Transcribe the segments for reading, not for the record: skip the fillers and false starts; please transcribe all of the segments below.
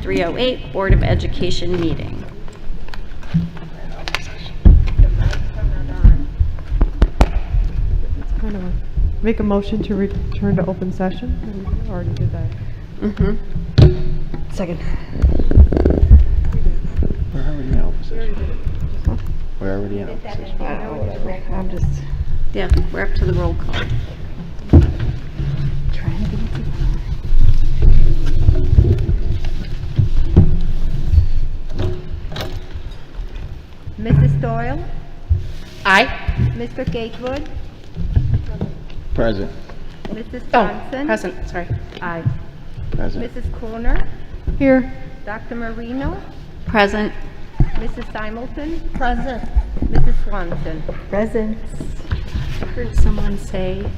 SD308 Board of Education meeting. Make a motion to return to open session. We already did that. Second. We're already in open session. We're already in open session. I'm just, yeah, we're up to the roll call. Trying to get it together. Mrs. Doyle, Aye. Mr. Gatewood, Present. Mrs. Johnson, Present, sorry. Aye. Present. Mrs. Corner, Here. Dr. Marino, Present. Mrs. Simulton, present, Mrs. Swanson. Present. I heard someone say,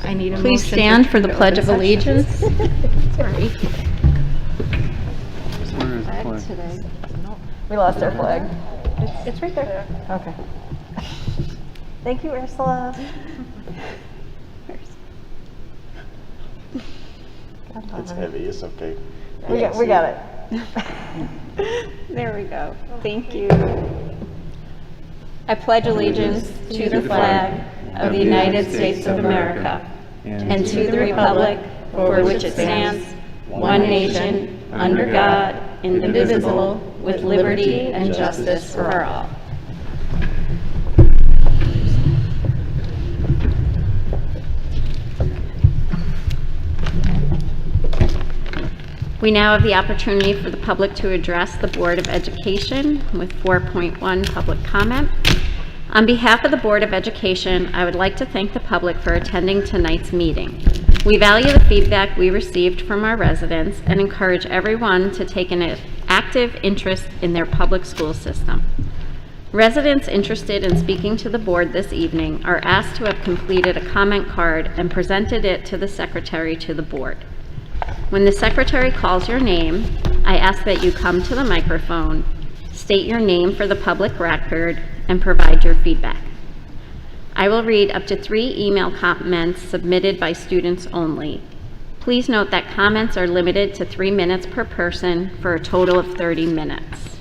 I need a motion. Please stand for the Pledge of Allegiance. Sorry. Where is the flag? Today. We lost our flag. It's right there. Okay. Thank you, Ursula. It's heavy, it's okay. We got it. There we go. Thank you. I pledge allegiance to the flag of the United States of America and to the republic for which it stands, one nation, under God, indivisible, with liberty and justice for all. We now have the opportunity for the public to address the Board of Education with 4.1 public comment. On behalf of the Board of Education, I would like to thank the public for attending tonight's meeting. We value the feedback we received from our residents and encourage everyone to take an active interest in their public school system. Residents interested in speaking to the board this evening are asked to have completed a comment card and presented it to the secretary to the board. When the secretary calls your name, I ask that you come to the microphone, state your name for the public record, and provide your feedback. I will read up to 3 email comments submitted by students only. Please note that comments are limited to 3 minutes per person for a total of 30 minutes.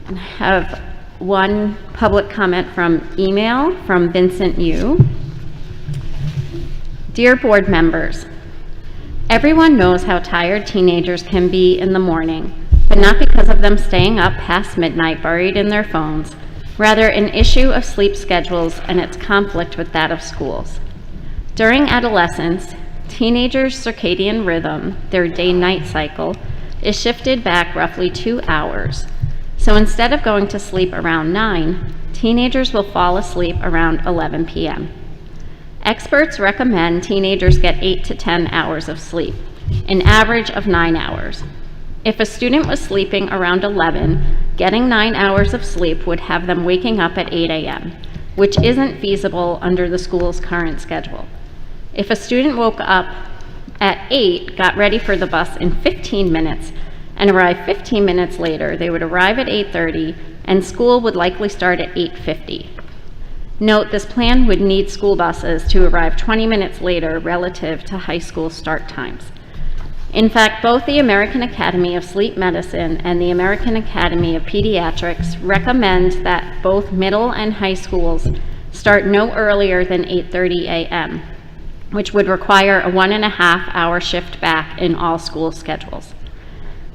And I have one public comment from email from Vincent Yu. Dear board members, everyone knows how tired teenagers can be in the morning, but not because of them staying up past midnight buried in their phones, rather an issue of sleep schedules and its conflict with that of schools. During adolescence, teenagers' circadian rhythm, their day-night cycle, is shifted back roughly 2 hours. So instead of going to sleep around 9, teenagers will fall asleep around 11 p.m. Experts recommend teenagers get 8 to 10 hours of sleep, an average of 9 hours. If a student was sleeping around 11, getting 9 hours of sleep would have them waking up at 8 a.m., which isn't feasible under the school's current schedule. If a student woke up at 8, got ready for the bus in 15 minutes, and arrived 15 minutes later, they would arrive at 8:30, and school would likely start at 8:50. Note, this plan would need school buses to arrive 20 minutes later relative to high school start times. In fact, both the American Academy of Sleep Medicine and the American Academy of Pediatrics recommend that both middle and high schools start no earlier than 8:30 a.m., which would require a 1.5-hour shift back in all school schedules.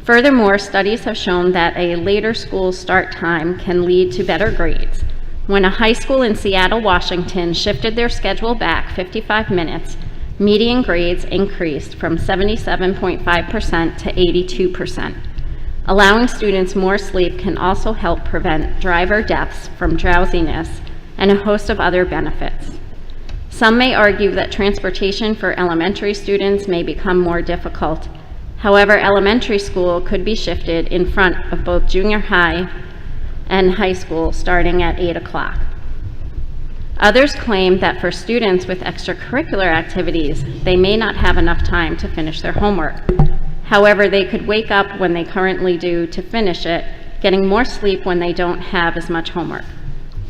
Furthermore, studies have shown that a later school start time can lead to better grades. When a high school in Seattle, Washington shifted their schedule back 55 minutes, median grades increased from 77.5% to 82%. Allowing students more sleep can also help prevent driver deaths from drowsiness and a host of other benefits. Some may argue that transportation for elementary students may become more difficult. However, elementary school could be shifted in front of both junior high and high school starting at 8 o'clock. Others claim that for students with extracurricular activities, they may not have enough time to finish their homework. However, they could wake up when they currently do to finish it, getting more sleep when they don't have as much homework.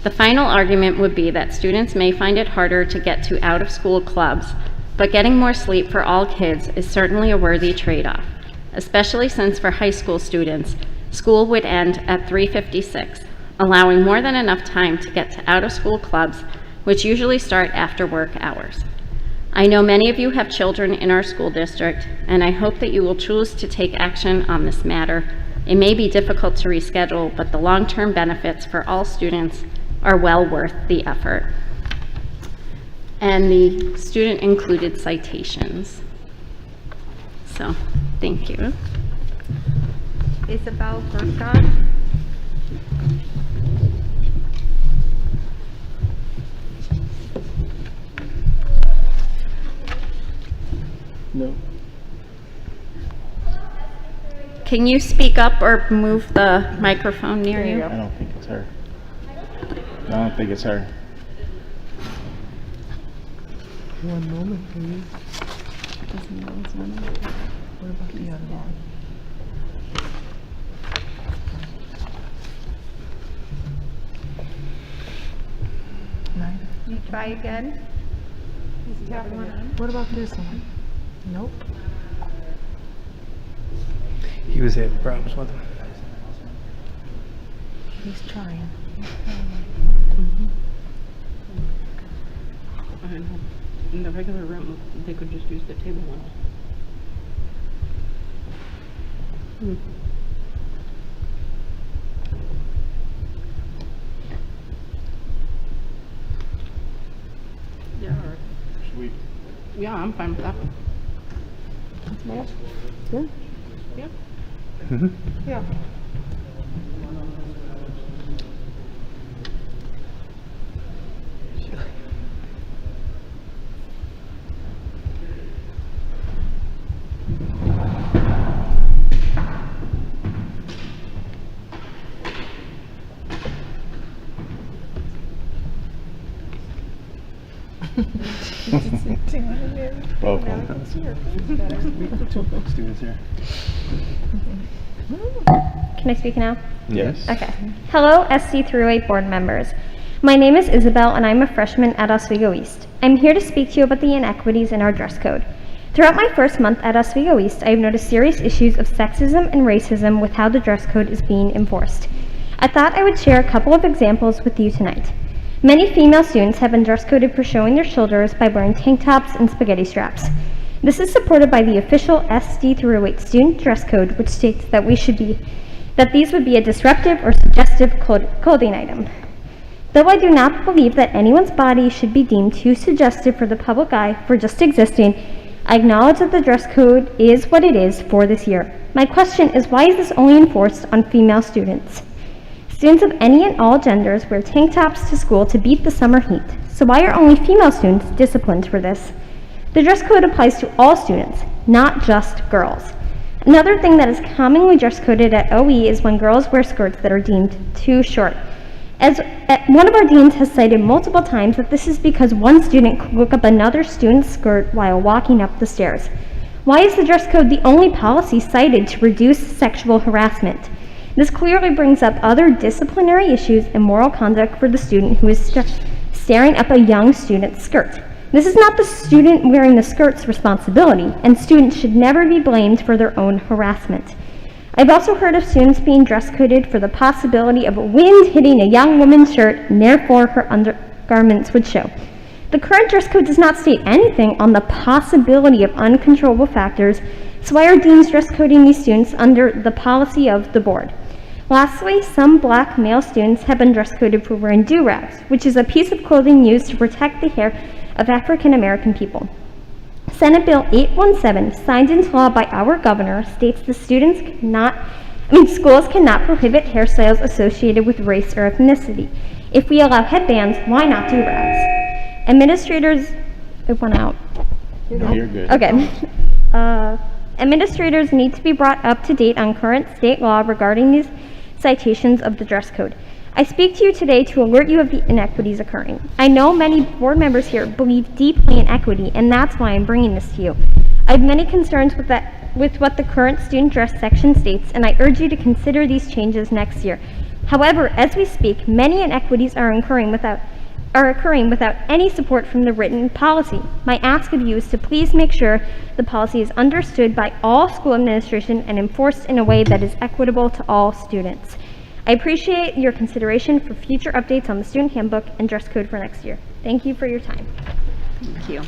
The final argument would be that students may find it harder to get to out-of-school clubs, but getting more sleep for all kids is certainly a worthy trade-off, especially since for high school students, school would end at 3:56, allowing more than enough time to get to out-of-school clubs, which usually start after work hours. I know many of you have children in our school district, and I hope that you will choose to take action on this matter. It may be difficult to reschedule, but the long-term benefits for all students are well worth the effort. And the student included citations. So, thank you. Isabel Gershon. No. Can you speak up or move the microphone near you? I don't think it's her. I don't think it's her. One moment, please. What about the other one? You try again. What about this one? Nope. He was having problems with him. He's trying. In the regular room, they could just use the table one. Yeah, or, Should we? yeah, I'm fine with that. Good? Yeah. Yeah. Both of them. Students here. Can I speak now? Yes. Okay. Hello, SD308 board members. My name is Isabel, and I'm a freshman at Oswego East. I'm here to speak to you about the inequities in our dress code. Throughout my first month at Oswego East, I have noticed serious issues of sexism and racism with how the dress code is being enforced. I thought I would share a couple of examples with you tonight. Many female students have been dress coded for showing their shoulders by wearing tank tops and spaghetti straps. This is supported by the official SD308 student dress code, which states that these would be a disruptive or suggestive clothing item. Though I do not believe that anyone's body should be deemed too suggestive for the public eye for just existing, I acknowledge that the dress code is what it is for this year. My question is, why is this only enforced on female students? Students of any and all genders wear tank tops to school to beat the summer heat. So why are only female students disciplined for this? The dress code applies to all students, not just girls. Another thing that is commonly dress coded at OE is when girls wear skirts that are deemed too short. As one of our deans has cited multiple times that this is because one student could look up another student's skirt while walking up the stairs. Why is the dress code the only policy cited to reduce sexual harassment? This clearly brings up other disciplinary issues and moral conduct for the student who is staring up a young student's skirt. This is not the student wearing the skirt's responsibility, and students should never be blamed for their own harassment. I've also heard of students being dress coded for the possibility of wind hitting a young woman's shirt, and therefore her undergarments would show. The current dress code does not state anything on the possibility of uncontrollable factors, so why are deans dress coding these students under the policy of the board? Lastly, some black male students have been dress coded for wearing do-rags, which is a piece of clothing used to protect the hair of African American people. Senate Bill 817, signed into law by our governor, states the schools cannot prohibit hairstyles associated with race or ethnicity. If we allow headbands, why not do-rags? Administrators, it went out. No, you're good. Okay. Administrators need to be brought up to date on current state law regarding these citations of the dress code. I speak to you today to alert you of the inequities occurring. I know many board members here believe deeply in equity, and that's why I'm bringing this to you. I have many concerns with what the current student dress section states, and I urge you to consider these changes next year. However, as we speak, many inequities are occurring are occurring without any support from the written policy. My ask of you is to please make sure the policy is understood by all school administration and enforced in a way that is equitable to all students. I appreciate your consideration for future updates on the student handbook and dress code for next year. Thank you for your time. Thank you.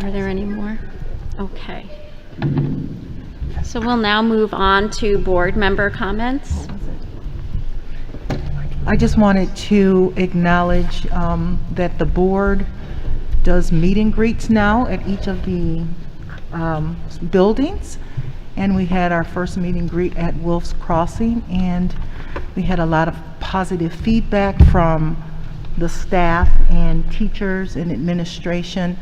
Are there any more? Okay. So we'll now move on to board member comments. I just wanted to acknowledge that the board does meet and greets now at each of the buildings. And we had our first meet and greet at Wolf's Crossing, and we had a lot of positive feedback from the staff and teachers and administration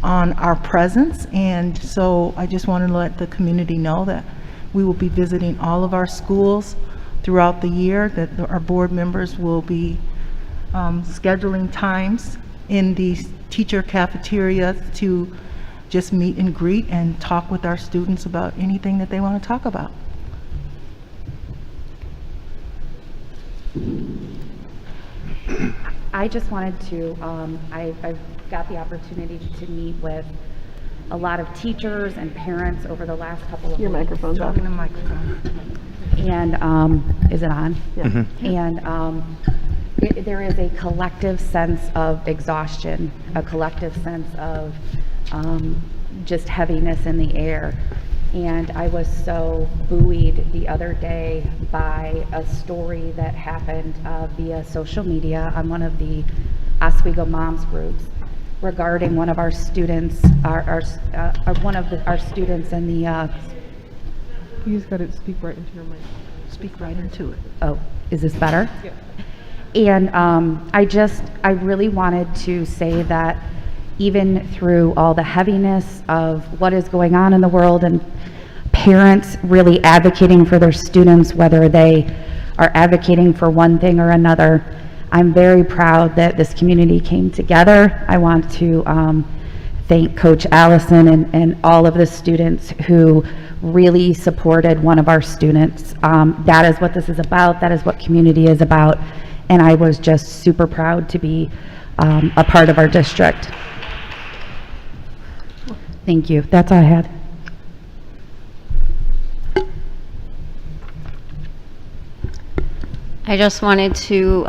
on our presence. And so I just wanted to let the community know that we will be visiting all of our schools throughout the year, that our board members will be scheduling times in the teacher cafeteria to just meet and greet and talk with our students about anything that they want to talk about. I just wanted to, I've got the opportunity to meet with a lot of teachers and parents over the last couple of Your weeks. microphone's off. And, is it on? Yeah. And there is a collective sense of exhaustion, a collective sense of just heaviness in the air. And I was so buoyed the other day by a story that happened via social media on one of the Oswego Moms groups regarding one of our students, our students in the. You just got to speak right into your mic. Speak right into it. Oh, is this better? Yeah. And I really wanted to say that even through all the heaviness of what is going on in the world and parents really advocating for their students, whether they are advocating for one thing or another, I'm very proud that this community came together. I want to thank Coach Allison and all of the students who really supported one of our students. That is what this is about. That is what community is about. And I was just super proud to be a part of our district. Thank you. That's all I had. I just wanted to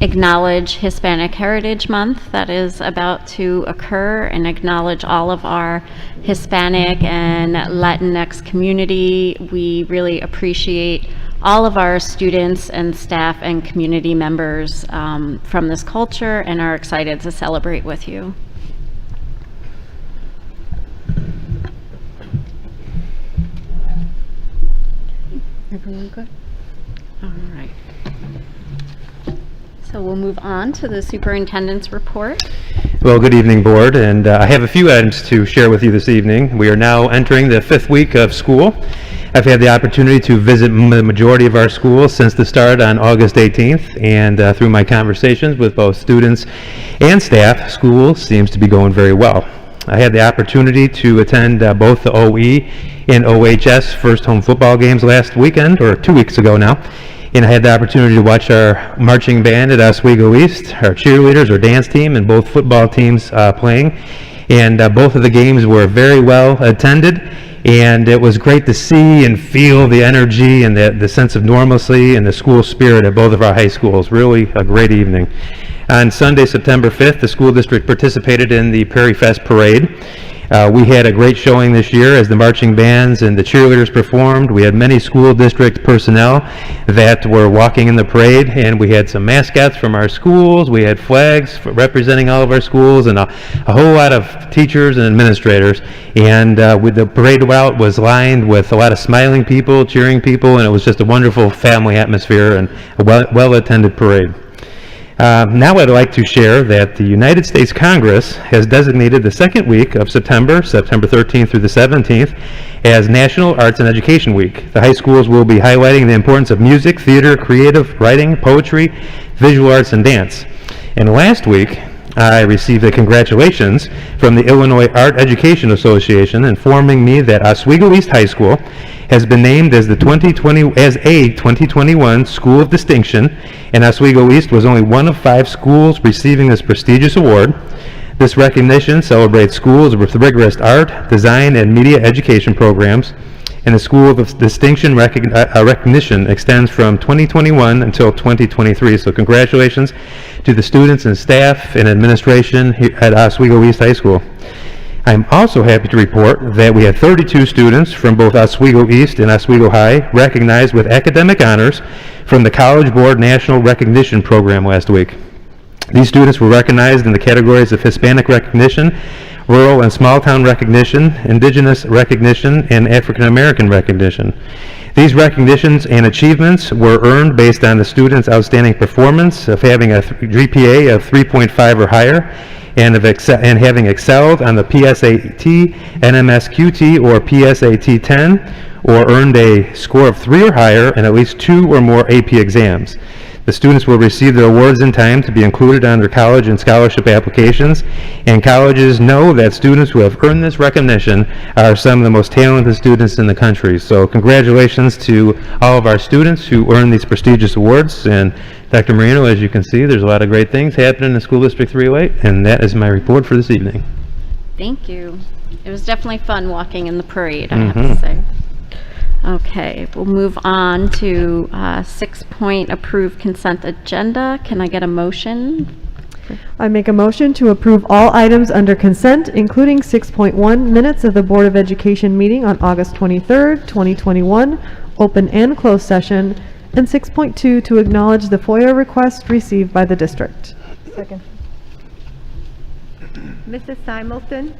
acknowledge Hispanic Heritage Month that is about to occur, and acknowledge all of our Hispanic and Latinx community. We really appreciate all of our students and staff and community members from this culture, and are excited to celebrate with you. Everyone good? All right. So we'll move on to the superintendent's report. Well, good evening, board, and I have a few items to share with you this evening. We are now entering the 5th week of school. I've had the opportunity to visit the majority of our schools since the start on August 18th, and through my conversations with both students and staff, school seems to be going very well. I had the opportunity to attend both the OE and OHS first home football games last weekend, or 2 weeks ago now. And I had the opportunity to watch our marching band at Oswego East, our cheerleaders, our dance team, and both football teams playing. And both of the games were very well attended. And it was great to see and feel the energy and the sense of normalcy and the school spirit at both of our high schools. Really a great evening. On Sunday, September 5th, the school district participated in the Prairie Fest Parade. We had a great showing this year as the marching bands and the cheerleaders performed. We had many school district personnel that were walking in the parade, and we had some mascots from our schools. We had flags representing all of our schools, and a whole lot of teachers and administrators. And with the parade route was lined with a lot of smiling people, cheering people, and it was just a wonderful family atmosphere and a well-attended parade. Now I'd like to share that the United States Congress has designated the second week of September 13th through the 17th, as National Arts and Education Week. The high schools will be highlighting the importance of music, theater, creative writing, poetry, visual arts, and dance. And last week, I received a congratulations from the Illinois Art Education Association informing me that Oswego East High School has been named as a 2021 School of Distinction, and Oswego East was only one of 5 schools receiving this prestigious award. This recognition celebrates schools with rigorous art, design, and media education programs, and the School of Distinction recognition extends from 2021 until 2023. So congratulations to the students and staff and administration here at Oswego East High School. I'm also happy to report that we had 32 students from both Oswego East and Oswego High recognized with academic honors from the College Board National Recognition Program last week. These students were recognized in the categories of Hispanic recognition, rural and small town recognition, indigenous recognition, and African American recognition. These recognitions and achievements were earned based on the students' outstanding performance of having a GPA of 3.5 or higher, and having excelled on the PSAT, NMSQT, or PSAT 10, or earned a score of 3 or higher in at least 2 or more AP exams. The students will receive their awards in time to be included on their college and scholarship applications, and colleges know that students who have earned this recognition are some of the most talented students in the country. So congratulations to all of our students who earned these prestigious awards. And Dr. Marino, as you can see, there's a lot of great things happening in School District 308, and that is my report for this evening. Thank you. It was definitely fun walking in the parade, I have to say. Okay, we'll move on to 6-point approved consent agenda. Can I get a motion? I make a motion to approve all items under consent, including 6.1 minutes of the Board of Education meeting on August 23rd, 2021, open and closed session, and 6.2 to acknowledge the FOIA request received by the district. Second. Mrs. Simulton,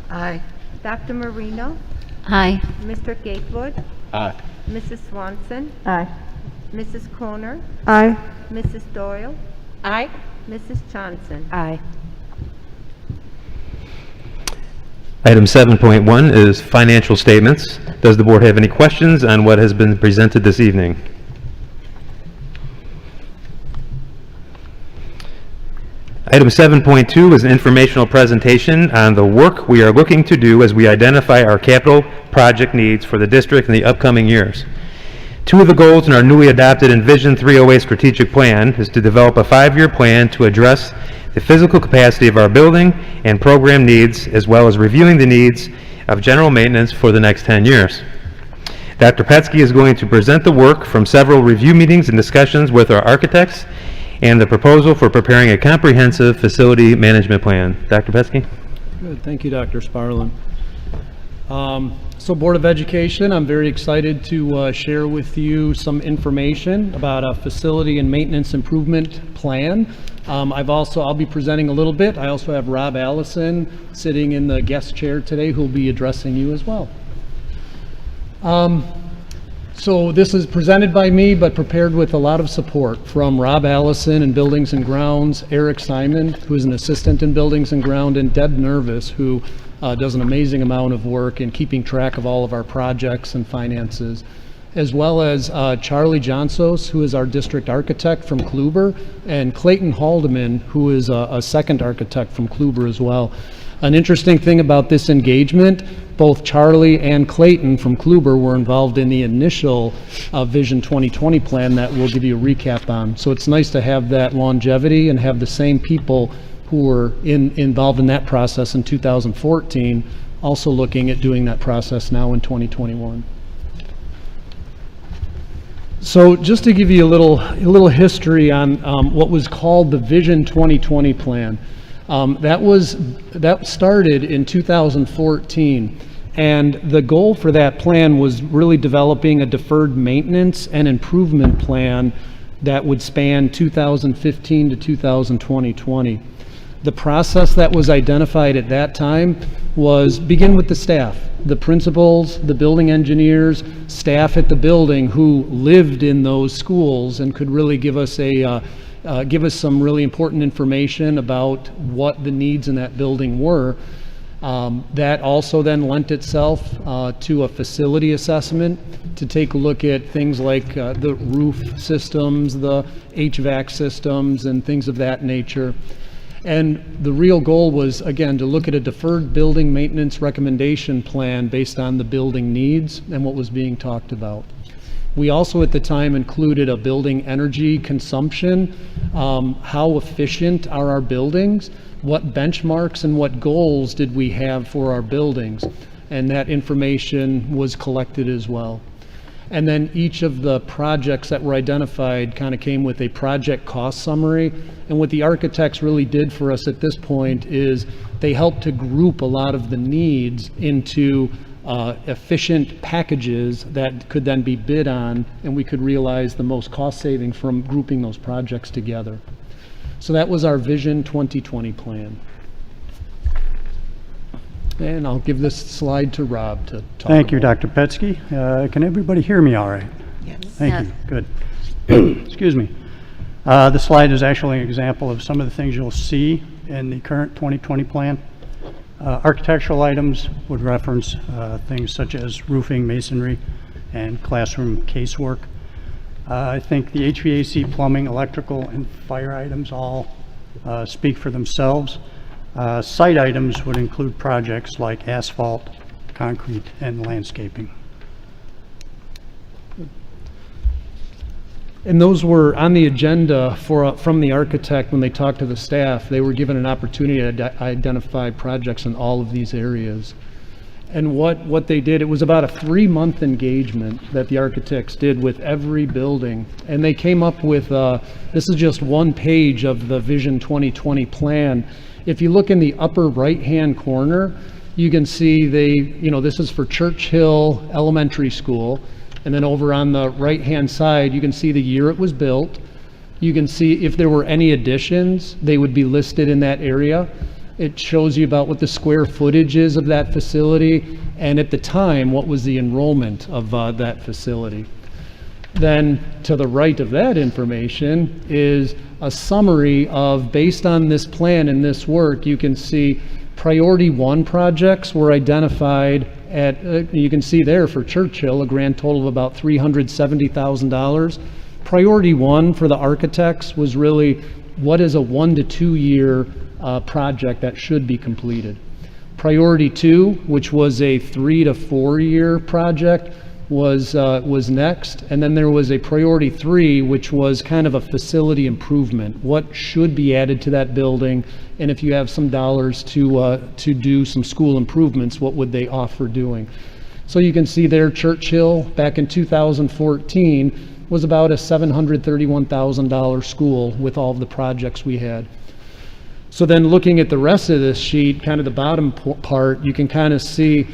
Aye. Dr. Marino, Aye. Mr. Gatewood, Aye. Mrs. Swanson, Aye. Mrs. Croner, Aye. Mrs. Doyle, Aye. Mrs. Johnson. Aye. Item 7.1 is financial statements. Does the board have any questions on what has been presented this evening? Item 7.2 is an informational presentation on the work we are looking to do as we identify our capital project needs for the district in the upcoming years. 2 of the goals in our newly adopted Envision 308 strategic plan is to develop a 5-year plan to address the physical capacity of our building and program needs, as well as reviewing the needs of general maintenance for the next 10 years. Dr. Petsky is going to present the work from several review meetings and discussions with our architects and the proposal for preparing a comprehensive facility management plan. Dr. Petsky? Good, thank you, Dr. Sparlin. So Board of Education, I'm very excited to share with you some information about a facility and maintenance improvement plan. I'll be presenting a little bit. I also have Rob Allison sitting in the guest chair today who'll be addressing you as well. So this is presented by me, but prepared with a lot of support from Rob Allison in Buildings and Grounds, Eric Simon, who is an assistant in Buildings and Ground, and Deb Nervis, who does an amazing amount of work in keeping track of all of our projects and finances, as well as Charlie Johnsos, who is our district architect from Kluber, and Clayton Haldeman, who is a second architect from Kluber as well. An interesting thing about this engagement, both Charlie and Clayton from Kluber were involved in the initial Vision 2020 plan that we'll give you a recap on. So it's nice to have that longevity and have the same people who were involved in that process in 2014 also looking at doing that process now in 2021. So just to give you a little history on what was called the Vision 2020 plan. That started in 2014, and the goal for that plan was really developing a deferred maintenance and improvement plan that would span 2015 to 2020. The process that was identified at that time was begin with the staff, the principals, the building engineers, staff at the building who lived in those schools and could really give us some really important information about what the needs in that building were. That also then lent itself to a facility assessment to take a look at things like the roof systems, the HVAC systems, and things of that nature. And the real goal was, again, to look at a deferred building maintenance recommendation plan based on the building needs and what was being talked about. We also at the time included a building energy consumption, how efficient are our buildings, what benchmarks and what goals did we have for our buildings, and that information was collected as well. And then each of the projects that were identified kind of came with a project cost summary. And what the architects really did for us at this point is they helped to group a lot of the needs into efficient packages that could then be bid on, and we could realize the most cost saving from grouping those projects together. So that was our Vision 2020 plan. And I'll give this slide to Rob to talk Thank you, about. Dr. Petsky. Can everybody hear me all right? Yes. Thank you. Good. Excuse me. This slide is actually an example of some of the things you'll see in the current 2020 plan. Architectural items would reference things such as roofing, masonry, and classroom casework. I think the HVAC, plumbing, electrical, and fire items all speak for themselves. Site items would include projects like asphalt, concrete, and landscaping. And those were on the agenda from the architect when they talked to the staff. They were given an opportunity to identify projects in all of these areas. And what they did, it was about a 3-month engagement that the architects did with every building. And they came up with, this is just one page of the Vision 2020 plan. If you look in the upper right-hand corner, you can see this is for Churchill Elementary School. And then over on the right-hand side, you can see the year it was built. You can see if there were any additions, they would be listed in that area. It shows you about what the square footage is of that facility, and at the time, what was the enrollment of that facility. Then to the right of that information is a summary of, based on this plan and this work, you can see priority 1 projects were identified at, you can see there for Churchill, a grand total of about $370,000. Priority 1 for the architects was really what is a 1 to 2 year project that should be completed. Priority 2, which was a 3 to 4 year project, was next, and then there was a priority 3, which was kind of a facility improvement. What should be added to that building, and if you have some dollars to do some school improvements, what would they offer doing? So you can see there, Churchill back in 2014 was about a $731,000 school with all of the projects we had. So then looking at the rest of this sheet, kind of the bottom part, you can kind of see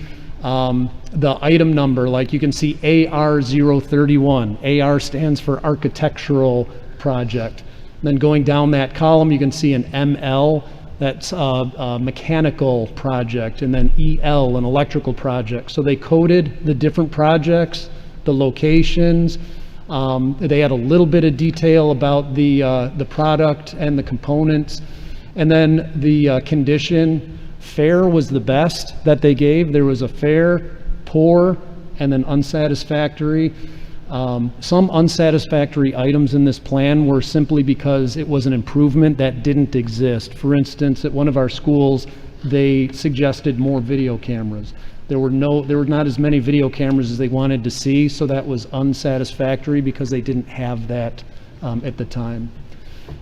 the item number, like you can see AR031. AR stands for architectural project. Then going down that column, you can see an ML, that's a mechanical project, and then EL, an electrical project. So they coded the different projects, the locations. They had a little bit of detail about the product and the components. And then the condition, fair was the best that they gave. There was a fair, poor, and then unsatisfactory. Some unsatisfactory items in this plan were simply because it was an improvement that didn't exist. For instance, at one of our schools, they suggested more video cameras. There were not as many video cameras as they wanted to see, so that was unsatisfactory because they didn't have that at the time.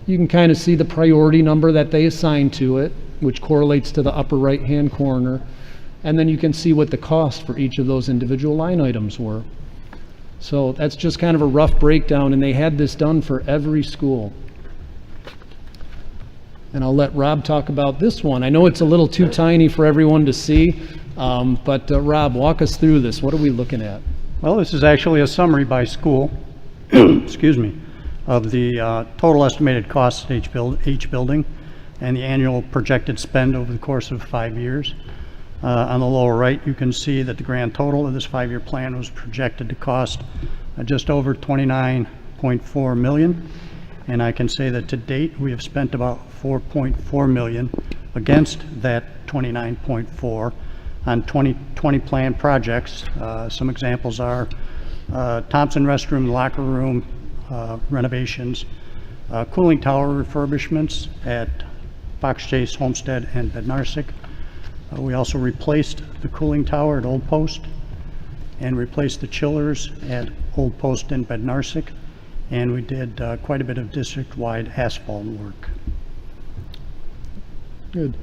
You can kind of see the priority number that they assigned to it, which correlates to the upper right-hand corner. And then you can see what the cost for each of those individual line items were. So that's just kind of a rough breakdown, and they had this done for every school. And I'll let Rob talk about this one. I know it's a little too tiny for everyone to see, but Rob, walk us through this. What are we looking at? Well, this is actually a summary by school, excuse me, of the total estimated costs at each building and the annual projected spend over the course of 5 years. On the lower right, you can see that the grand total of this 5-year plan was projected to cost just over $29.4 million. And I can say that to date, we have spent about $4.4 million against that $29.4 on 2020 plan projects. Some examples are Thompson restroom, locker room renovations, cooling tower refurbishments at Fox Chase, Homestead, and Bednarsik. We also replaced the cooling tower at Old Post and replaced the chillers at Old Post and Bednarsik. And we did quite a bit of district-wide asphalt work. Good.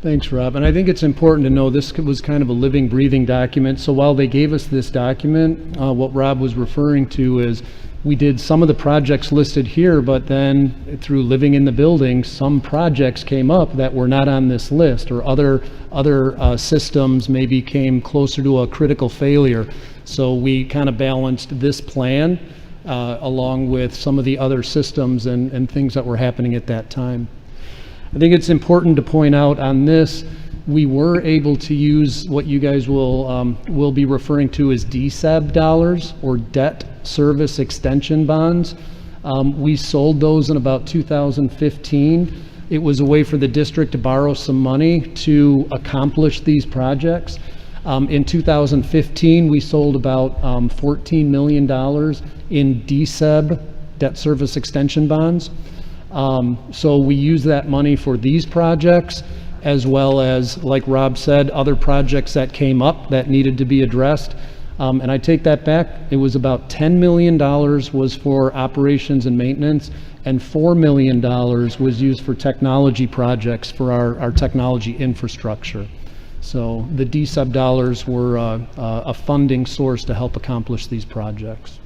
Thanks, Rob. And I think it's important to know this was kind of a living, breathing document. So while they gave us this document, what Rob was referring to is we did some of the projects listed here, but then through living in the building, some projects came up that were not on this list, or other systems maybe came closer to a critical failure. So we kind of balanced this plan along with some of the other systems and things that were happening at that time. I think it's important to point out on this, we were able to use what you guys will be referring to as DSEB dollars, or debt service extension bonds. We sold those in about 2015. It was a way for the district to borrow some money to accomplish these projects. In 2015, we sold about $14 million in DSEB, debt service extension bonds. So we use that money for these projects, as well as, like Rob said, other projects that came up that needed to be addressed. And I take that back. It was about $10 million was for operations and maintenance, and $4 million was used for technology projects for our technology infrastructure. So the DSEB dollars were a funding source to help accomplish these projects.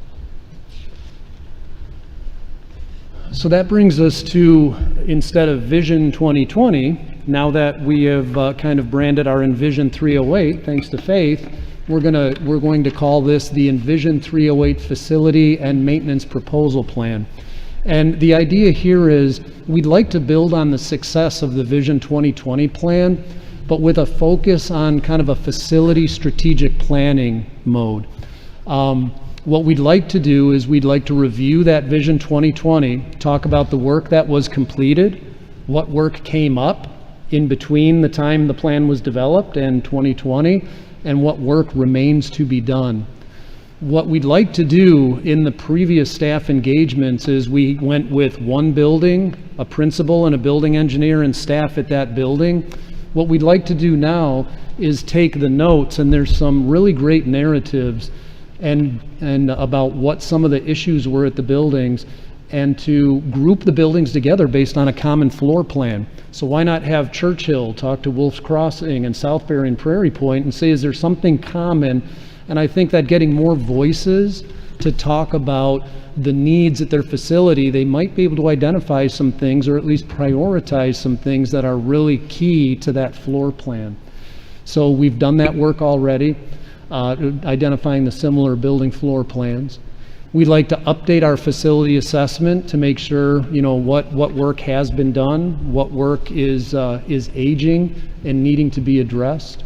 So that brings us to, instead of Vision 2020, now that we have kind of branded our Envision 308, thanks to Faith, we're going to call this the Envision 308 Facility and Maintenance Proposal Plan. And the idea here is we'd like to build on the success of the Vision 2020 plan, but with a focus on kind of a facility strategic planning mode. What we'd like to do is we'd like to review that Vision 2020, talk about the work that was completed, what work came up in between the time the plan was developed and 2020, and what work remains to be done. What we'd like to do in the previous staff engagements is we went with one building, a principal and a building engineer and staff at that building. What we'd like to do now is take the notes, and there's some really great narratives and about what some of the issues were at the buildings, and to group the buildings together based on a common floor plan. So why not have Churchill talk to Wolf's Crossing and Southbury and Prairie Point and say, is there something common? And I think that getting more voices to talk about the needs at their facility, they might be able to identify some things, or at least prioritize some things that are really key to that floor plan. So we've done that work already, identifying the similar building floor plans. We'd like to update our facility assessment to make sure, what work has been done, what work is aging and needing to be addressed,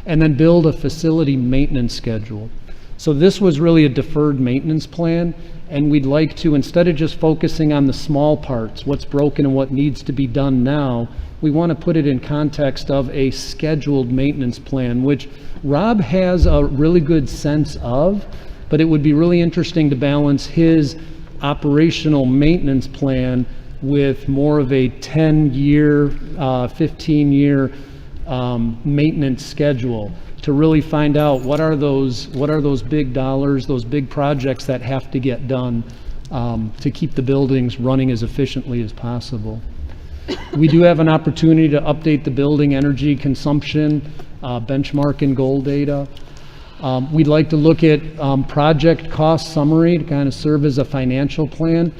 and then build a facility maintenance schedule. So this was really a deferred maintenance plan, and we'd like to, instead of just focusing on the small parts, what's broken and what needs to be done now, we want to put it in context of a scheduled maintenance plan, which Rob has a really good sense of, but it would be really interesting to balance his operational maintenance plan with more of a 10-year, 15-year maintenance schedule, to really find out what are those big dollars, those big projects that have to get done to keep the buildings running as efficiently as possible. We do have an opportunity to update the building energy consumption, benchmark and goal data. We'd like to look at project cost summary to kind of serve as a financial plan.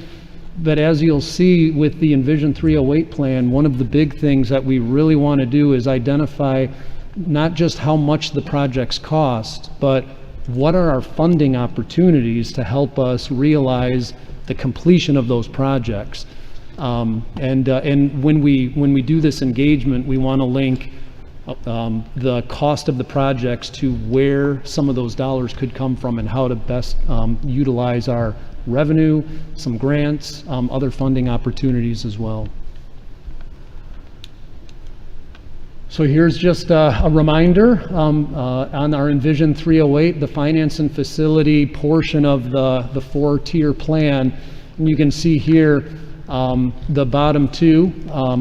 But as you'll see with the Envision 308 plan, one of the big things that we really want to do is identify not just how much the projects cost, but what are our funding opportunities to help us realize the completion of those projects. And when we do this engagement, we want to link the cost of the projects to where some of those dollars could come from and how to best utilize our revenue, some grants, other funding opportunities as well. So here's just a reminder on our Envision 308, the finance and facility portion of the four-tier plan. And you can see here The bottom two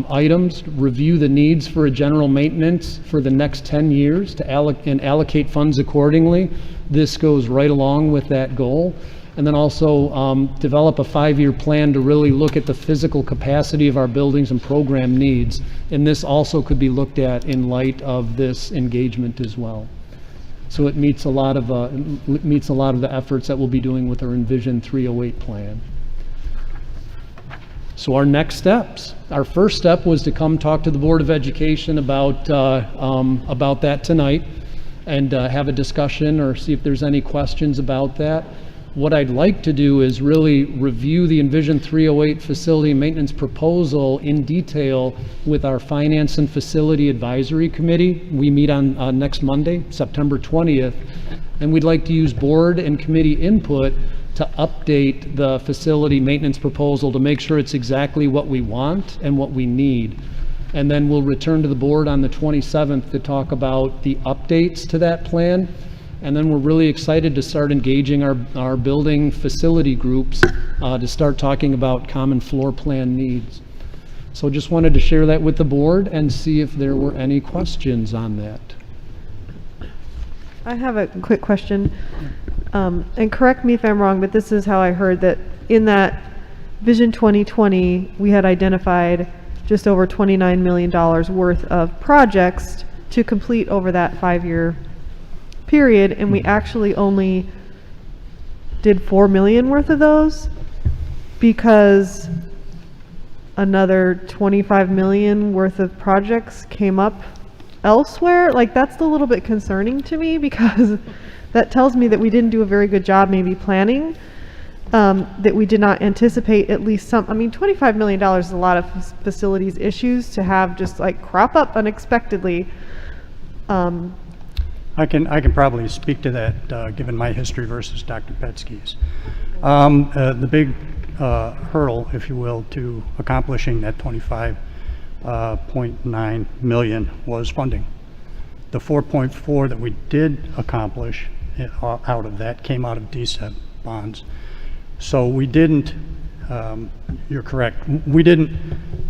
items, review the needs for a general maintenance for the next 10 years to allocate funds accordingly. This goes right along with that goal. And then also develop a 5-year plan to really look at the physical capacity of our buildings and program needs. And this also could be looked at in light of this engagement as well. So it meets a lot of the efforts that we'll be doing with our Envision 308 plan. So our next steps. Our first step was to come talk to the Board of Education about that tonight and have a discussion or see if there's any questions about that. What I'd like to do is really review the Envision 308 facility maintenance proposal in detail with our Finance and Facility Advisory Committee. We meet on next Monday, September 20th, and we'd like to use board and committee input to update the facility maintenance proposal to make sure it's exactly what we want and what we need. And then we'll return to the board on the 27th to talk about the updates to that plan. And then we're really excited to start engaging our building facility groups to start talking about common floor plan needs. So just wanted to share that with the board and see if there were any questions on that. I have a quick question, and correct me if I'm wrong, but this is how I heard that in that Vision 2020, we had identified just over $29 million worth of projects to complete over that 5-year period, and we actually only did 4 million worth of those because another 25 million worth of projects came up elsewhere. Like, that's a little bit concerning to me because that tells me that we didn't do a very good job maybe planning, that we did not anticipate at least some. I mean, $25 million is a lot of facilities issues to have just like crop up unexpectedly. I can probably speak to that, given my history versus Dr. Petsky's. The big hurdle, if you will, to accomplishing that 25.9 million was funding. The 4.4 that we did accomplish out of that came out of DSEP bonds. So we didn't, you're correct, we didn't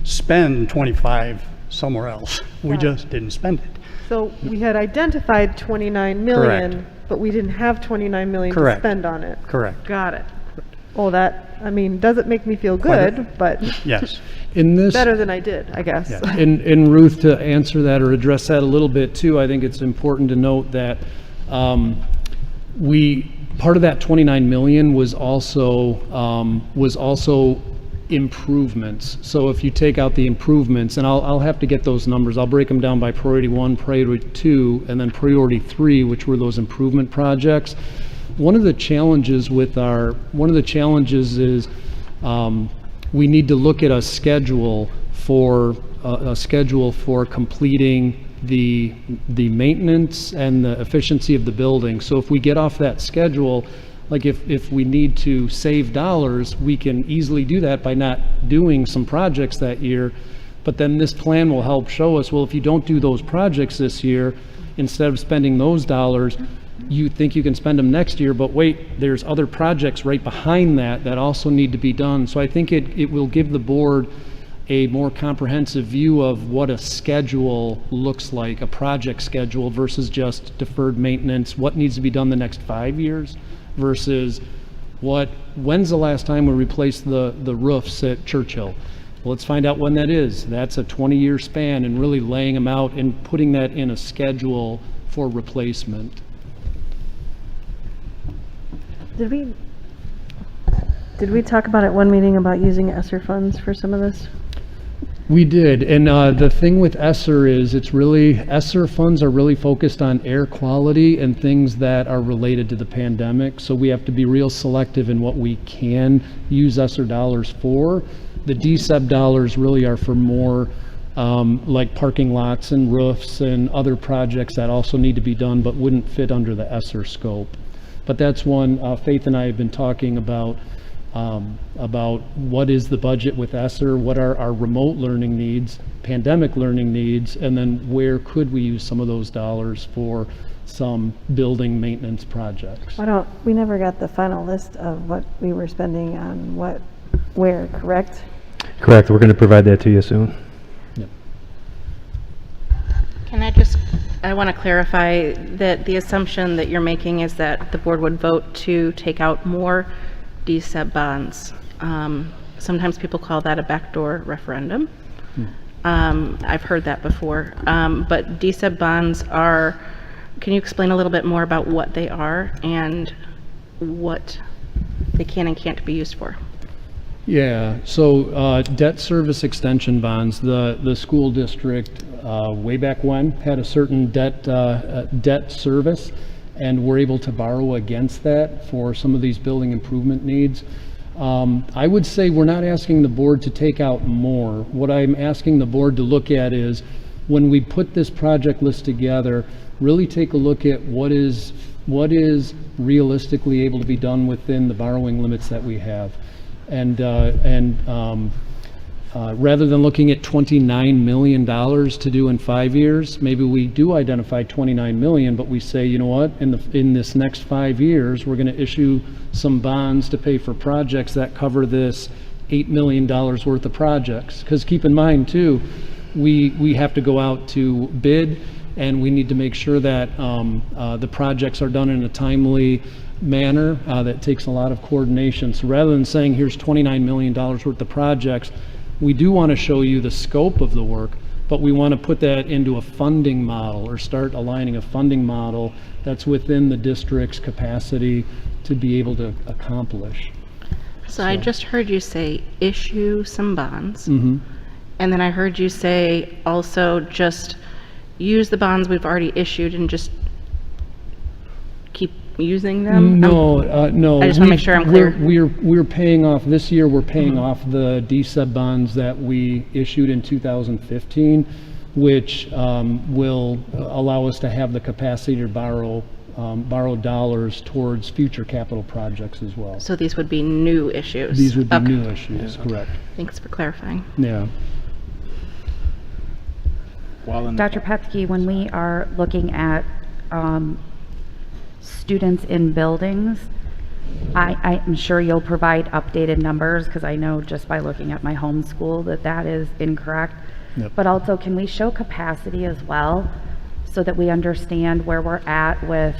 spend 25 somewhere else. We just didn't spend it. So we had identified 29 million, Correct. but we didn't have 29 million Correct. to spend on it. Correct. Got it. Well, that, I mean, doesn't make me feel good, but Yes. In this, better than I did, I guess. Yeah. in Ruth, to answer that or address that a little bit too, I think it's important to note that part of that 29 million was also improvements. So if you take out the improvements, and I'll have to get those numbers, I'll break them down by priority 1, priority 2, and then priority 3, which were those improvement projects. One of the challenges is we need to look at a schedule for completing the maintenance and the efficiency of the building. So if we get off that schedule, like if we need to save dollars, we can easily do that by not doing some projects that year. But then this plan will help show us, well, if you don't do those projects this year, instead of spending those dollars, you think you can spend them next year, but wait, there's other projects right behind that also need to be done. So I think it will give the board a more comprehensive view of what a schedule looks like, a project schedule versus just deferred maintenance, what needs to be done the next 5 years versus when's the last time we replaced the roofs at Churchill? Well, let's find out when that is. That's a 20-year span, and really laying them out and putting that in a schedule for replacement. Did we talk about at one meeting about using ESSER funds for some of this? We did, and the thing with ESSER is ESSER funds are really focused on air quality and things that are related to the pandemic, so we have to be real selective in what we can use ESSER dollars for. The DSEP dollars really are for more like parking lots and roofs and other projects that also need to be done but wouldn't fit under the ESSER scope. But that's one Faith and I have been talking about what is the budget with ESSER, what are our remote learning needs, pandemic learning needs, and then where could we use some of those dollars for some building maintenance projects. We never got the final list of what we were spending on where, correct? Correct. We're going to provide that to you soon. I want to clarify that the assumption that you're making is that the board would vote to take out more DSEB bonds. Sometimes people call that a backdoor referendum. I've heard that before. But DSEB bonds are, can you explain a little bit more about what they are and what they can and can't be used for? Yeah, so debt service extension bonds, the school district way back when had a certain debt service, and we're able to borrow against that for some of these building improvement needs. I would say we're not asking the board to take out more. What I'm asking the board to look at is, when we put this project list together, really take a look at what is realistically able to be done within the borrowing limits that we have. And rather than looking at $29 million to do in 5 years, maybe we do identify $29 million, but we say, you know what, in this next 5 years, we're going to issue some bonds to pay for projects that cover this $8 million worth of projects. Because keep in mind too, we have to go out to bid, and we need to make sure that the projects are done in a timely manner. That takes a lot of coordination. So rather than saying here's $29 million worth of projects, we do want to show you the scope of the work, but we want to put that into a funding model, or start aligning a funding model that's within the district's capacity to be able to accomplish. So I just heard you say issue some bonds, Mm-hmm. and then I heard you say also just use the bonds we've already issued and just keep using them? No. I just want to make sure I'm clear. We're paying off, this year we're paying off the DSEB bonds that we issued in 2015, which will allow us to have the capacity to borrow dollars towards future capital projects as well. So these would be new issues? These would be Okay. new issues, correct. Thanks for clarifying. Yeah. Dr. Petsky, when we are looking at students in buildings, I'm sure you'll provide updated numbers, because I know just by looking at my home school that is incorrect. Yep. But also, can we show capacity as well, so that we understand where we're at with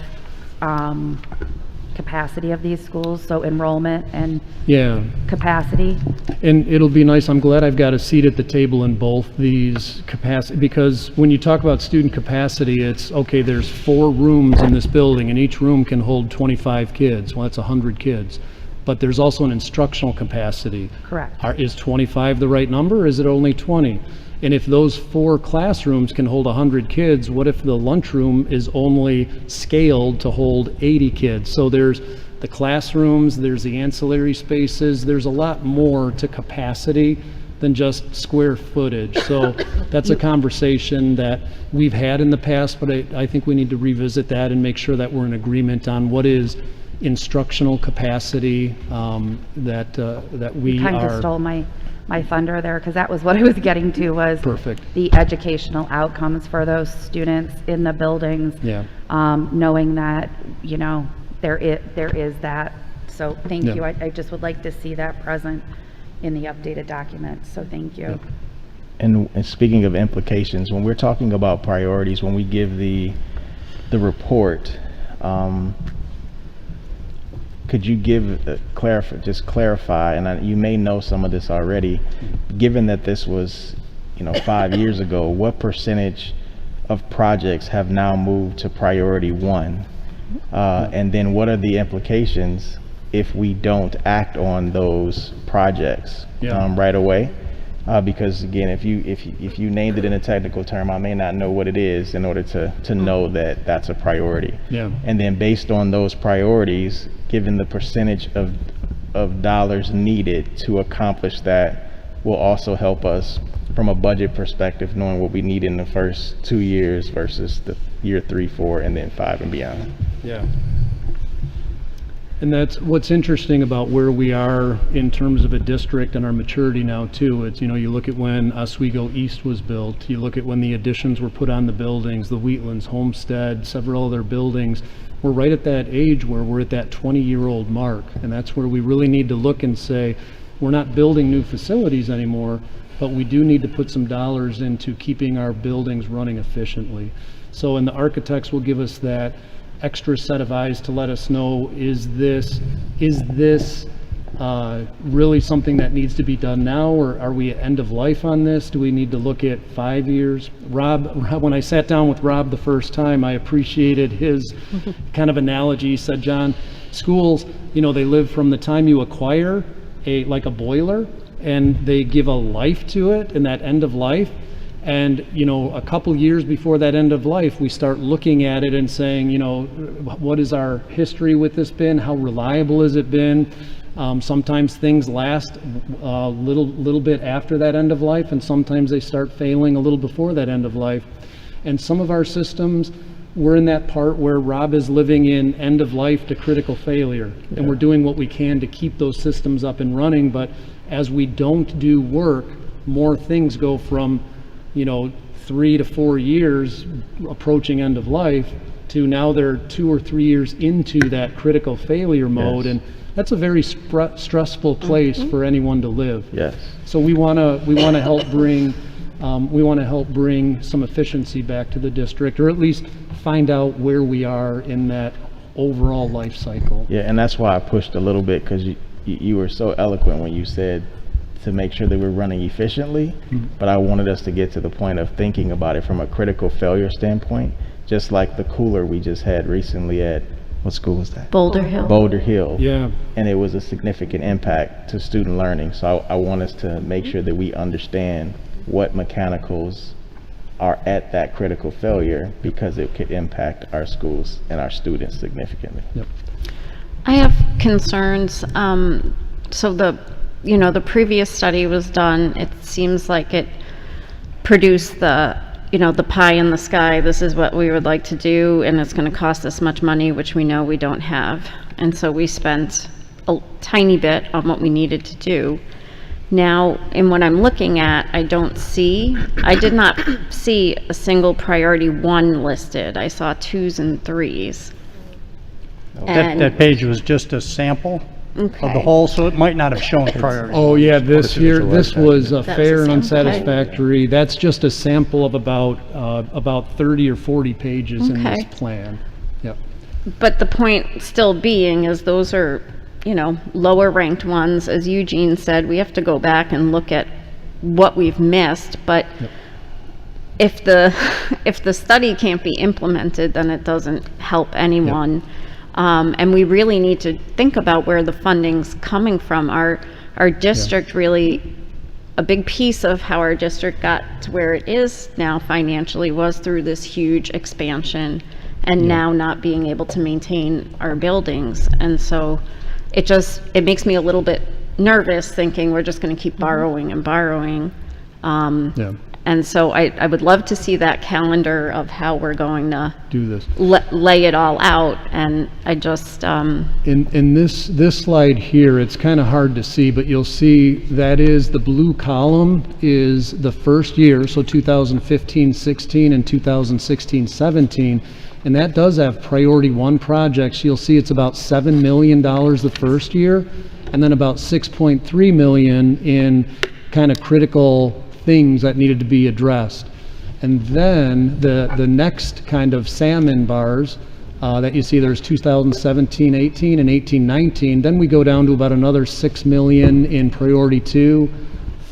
capacity of these schools, so enrollment and Yeah. capacity? And it'll be nice, I'm glad I've got a seat at the table in both these capacity, because when you talk about student capacity, it's, okay, there's 4 rooms in this building, and each room can hold 25 kids. Well, that's 100 kids. But there's also an instructional capacity. Correct. Is 25 the right number, or is it only 20? And if those 4 classrooms can hold 100 kids, what if the lunchroom is only scaled to hold 80 kids? So there's the classrooms, there's the ancillary spaces, there's a lot more to capacity than just square footage. So that's a conversation that we've had in the past, but I think we need to revisit that and make sure that we're in agreement on what is instructional capacity that we You kind of are. stole my thunder there, because that was what I was getting to, was Perfect. the educational outcomes for those students in the buildings. Yeah. Knowing that, you know, there is that. So thank Yeah. you. I just would like to see that present in the updated document. So thank you. Yep. And speaking of implications, when we're talking about priorities, when we give the report, could you clarify, and you may know some of this already, given that this was, 5 years ago, what percentage of projects have now moved to priority 1? And then what are the implications if we don't act on those projects right away? Because again, if you named it in a technical term, I may not know what it is in order to know that that's a priority. Yeah. And then based on those priorities, given the percentage of dollars needed to accomplish that, will also help us from a budget perspective, knowing what we need in the first 2 years versus the year 3, 4, and then 5 and beyond. Yeah. And that's what's interesting about where we are in terms of a district and our maturity now too. It's, you look at when Oswego East was built, you look at when the additions were put on the buildings, the Wheatlands, Homestead, several other buildings. We're right at that age where we're at that 20-year-old mark. And that's where we really need to look and say, we're not building new facilities anymore, but we do need to put some dollars into keeping our buildings running efficiently. So, and the architects will give us that extra set of eyes to let us know, is this really something that needs to be done now, or are we at end of life on this? Do we need to look at 5 years? Rob, when I sat down with Rob the first time, I appreciated his kind of analogy. He said, John, schools, you know, they live from the time you acquire like a boiler, and they give a life to it, and that end of life. And, you know, a couple years before that end of life, we start looking at it and saying, you know, what is our history with this been? How reliable has it been? Sometimes things last a little bit after that end of life, and sometimes they start failing a little before that end of life. And some of our systems, we're in that part where Rob is living in end of life to critical failure, and we're doing what we can to keep those systems up and running. But as we don't do work, more things go from, you know, 3 to 4 years approaching end of life to now they're 2 or 3 years into that critical failure mode. And that's a very stressful place for anyone to live. Yes. So we want to help bring some efficiency back to the district, or at least find out where we are in that overall life cycle. Yeah, and that's why I pushed a little bit, because you were so eloquent when you said to make sure that we're running efficiently, but I wanted us to get to the point of thinking about it from a critical failure standpoint, just like the cooler we just had recently at, what school was that? Boulder Hill. Boulder Hill. Yeah. And it was a significant I to student learning. So I want us to make sure that we understand what mechanicals are at that critical failure, because it could impact our schools and our students significantly. Yep. I have concerns. So the previous study was done. It seems like it produced the pie in the sky. This is what we would like to do, and it's going to cost this much money, which we know we don't have. And so we spent a tiny bit on what we needed to do. Now, in what I'm looking at, I did not see a single priority 1 listed. I saw 2s and 3s. That page was just a sample of the whole, so it might not have shown priority. Oh yeah, this was a fair and sample. unsatisfactory. That's just a sample of about 30 or 40 pages in this plan. Yep. But the point still being is those are, lower ranked ones. As Eugene said, we have to go back and look at what we've missed. But if the study can't be implemented, then it doesn't help anyone. And we really need to think about where the funding's coming from. Our district really, a big piece of how our district got to where it is now financially was through this huge expansion, and now not being able to maintain our buildings. And so it makes me a little bit nervous thinking we're just going to keep borrowing and borrowing. And so I would love to see that calendar of how we're going to do this, lay it all out. And I just in this slide here, it's kind of hard to see, but you'll see that is the blue column is the first year, so 2015-16 and 2016-17, and that does have priority 1 projects. You'll see it's about $7 million the first year, and then about $6.3 million in kind of critical things that needed to be addressed. And then the next kind of salmon bars that you see, there's 2017-18 and 18-19. Then we go down to about another $6 million in priority 2,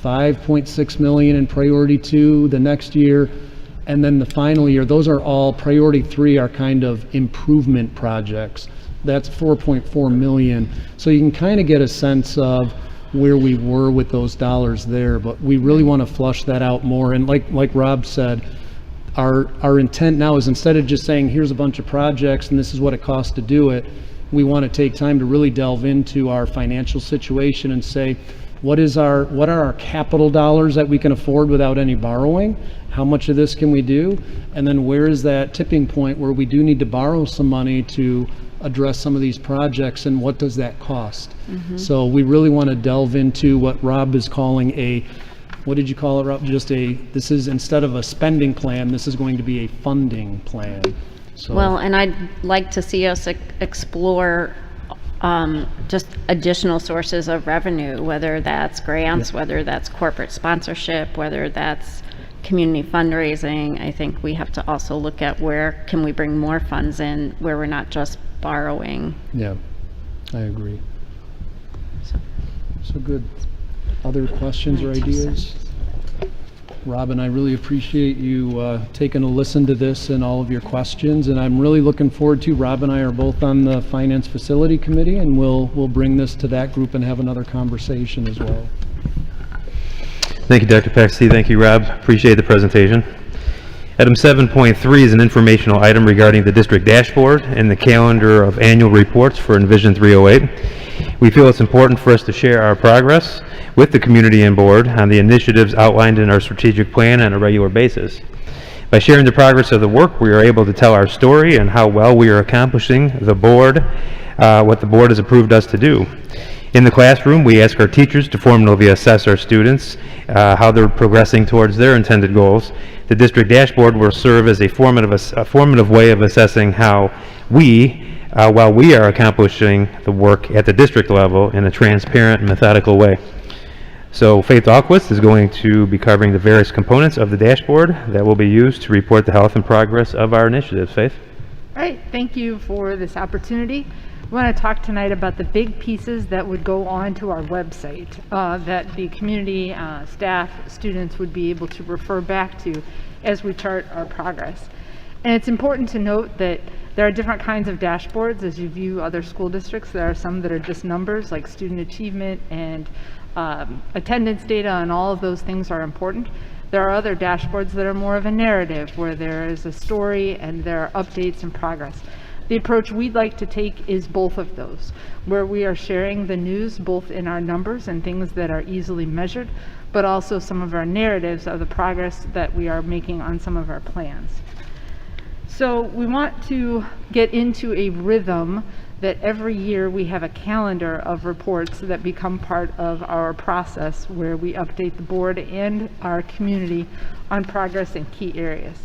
$5.6 million in priority 2 the next year, and then the final year. Those are all priority 3 are kind of improvement projects. That's $4.4 million. So you can kind of get a sense of where we were with those dollars there, but we really want to flush that out more. And like Rob said, our intent now is, instead of just saying here's a bunch of projects and this is what it costs to do it, we want to take time to really delve into our financial situation and say, what are our capital dollars that we can afford without any borrowing? How much of this can we do? And then where is that tipping point where we do need to borrow some money to address some of these projects, and what does that cost? So we really want to delve into what Rob is calling what did you call it, Rob? This is, instead of a spending plan, this is going to be a funding plan. So well, and I'd like to see us explore just additional sources of revenue, whether that's grants, whether that's corporate sponsorship, whether that's community fundraising. I think we have to also look at where can we bring more funds in where we're not just borrowing. Yeah, I agree. So good. Other questions or ideas? Robin, I really appreciate you taking a listen to this and all of your questions, and I'm really looking forward to, Rob and I are both on the Finance Facility Committee, and we'll bring this to that group and have another conversation as well. Thank you, Dr. Paxton. Thank you, Rob. Appreciate the presentation. Item 7.3 is an informational item regarding the district dashboard and the calendar of annual reports for Envision 308. We feel it's important for us to share our progress with the community and board on the initiatives outlined in our strategic plan on a regular basis. By sharing the progress of the work, we are able to tell our story and how well we are accomplishing the board, what the board has approved us to do. In the classroom, we ask our teachers to formally assess our students, how they're progressing towards their intended goals. The district dashboard will serve as a formative way of assessing how while we are accomplishing the work at the district level in a transparent and methodical way. So Faith Dahlquist is going to be covering the various components of the dashboard that will be used to report the health and progress of our initiatives. Faith? All right, thank you for this opportunity. We want to talk tonight about the big pieces that would go on to our website that the community, staff, students would be able to refer back to as we chart our progress. And it's important to note that there are different kinds of dashboards as you view other school districts. There are some that are just numbers like student achievement and attendance data, and all of those things are important. There are other dashboards that are more of a narrative where there is a story and there are updates and progress. The approach we'd like to take is both of those, where we are sharing the news both in our numbers and things that are easily measured, but also some of our narratives of the progress that we are making on some of our plans. So we want to get into a rhythm that every year we have a calendar of reports that become part of our process where we update the board and our community on progress in key areas.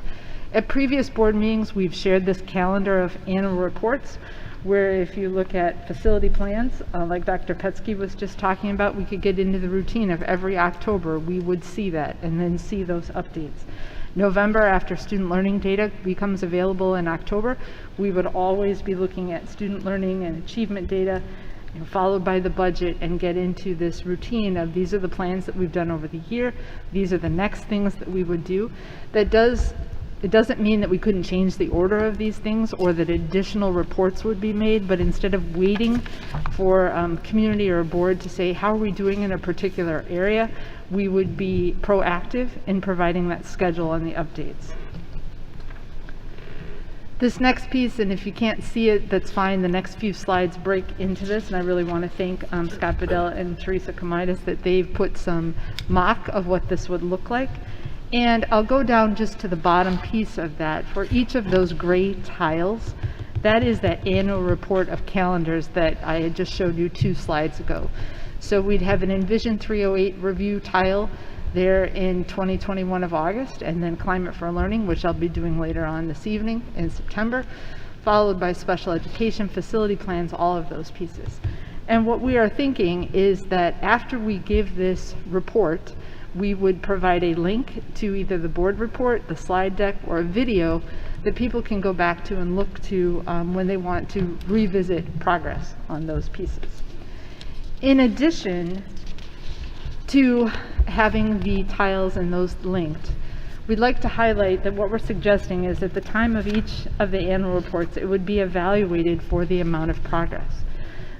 At previous board meetings, we've shared this calendar of annual reports where if you look at facility plans, like Dr. Petsky was just talking about, we could get into the routine of every October, we would see that and then see those updates. November, after student learning data becomes available in October, we would always be looking at student learning and achievement data, followed by the budget, and get into this routine of these are the plans that we've done over the year, these are the next things that we would do. It doesn't mean that we couldn't change the order of these things or that additional reports would be made, but instead of waiting for community or board to say, how are we doing in a particular area, we would be proactive in providing that schedule and the updates. This next piece, and if you can't see it, that's fine. The next few slides break into this, and I really want to thank Scott Bedell and Teresa Comaitis that they've put some mock of what this would look like. And I'll go down just to the bottom piece of that. For each of those gray tiles, that is that annual report of calendars that I had just showed you 2 slides ago. So we'd have an Envision 308 review tile there in 2021 of August, and then Climate for Learning, which I'll be doing later on this evening in September, followed by special education, facility plans, all of those pieces. And what we are thinking is that after we give this report, we would provide a link to either the board report, the slide deck, or a video that people can go back to and look to when they want to revisit progress on those pieces. In addition to having the tiles and those linked, we'd like to highlight that what we're suggesting is at the time of each of the annual reports, it would be evaluated for the amount of progress.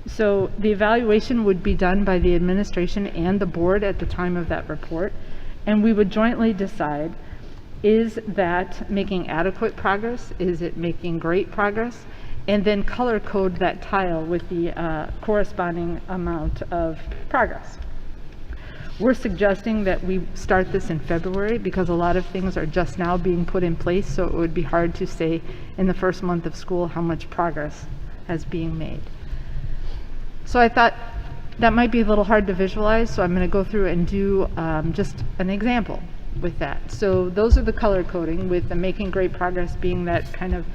So the evaluation would be done by the administration and the board at the time of that report, and we would jointly decide, is that making adequate progress? Is it making great progress? And then color code that tile with the corresponding amount of progress. We're suggesting that we start this in February because a lot of things are just now being put in place, so it would be hard to say in the first month of school how much progress is being made. So I thought that might be a little hard to visualize, so I'm going to go through and do just an example with that. So those are the color coding, with the making great progress being that kind of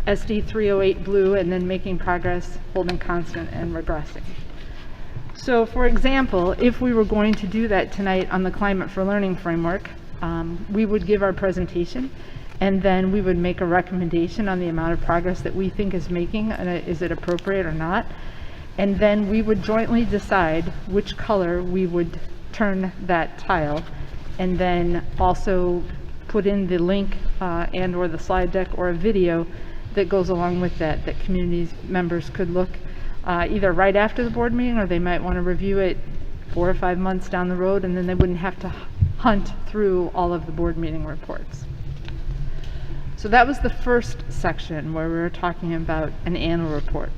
SD308 blue, and then making progress, holding constant, and regressing. So for example, if we were going to do that tonight on the Climate for Learning framework, we would give our presentation, and then we would make a recommendation on the amount of progress that we think is making, and is it appropriate or not. And then we would jointly decide which color we would turn that tile, and then also put in the link and or the slide deck or a video that goes along with that community members could look either right after the board meeting, or they might want to review it 4 or 5 months down the road, and then they wouldn't have to hunt through all of the board meeting reports. So that was the first section where we were talking about an annual report.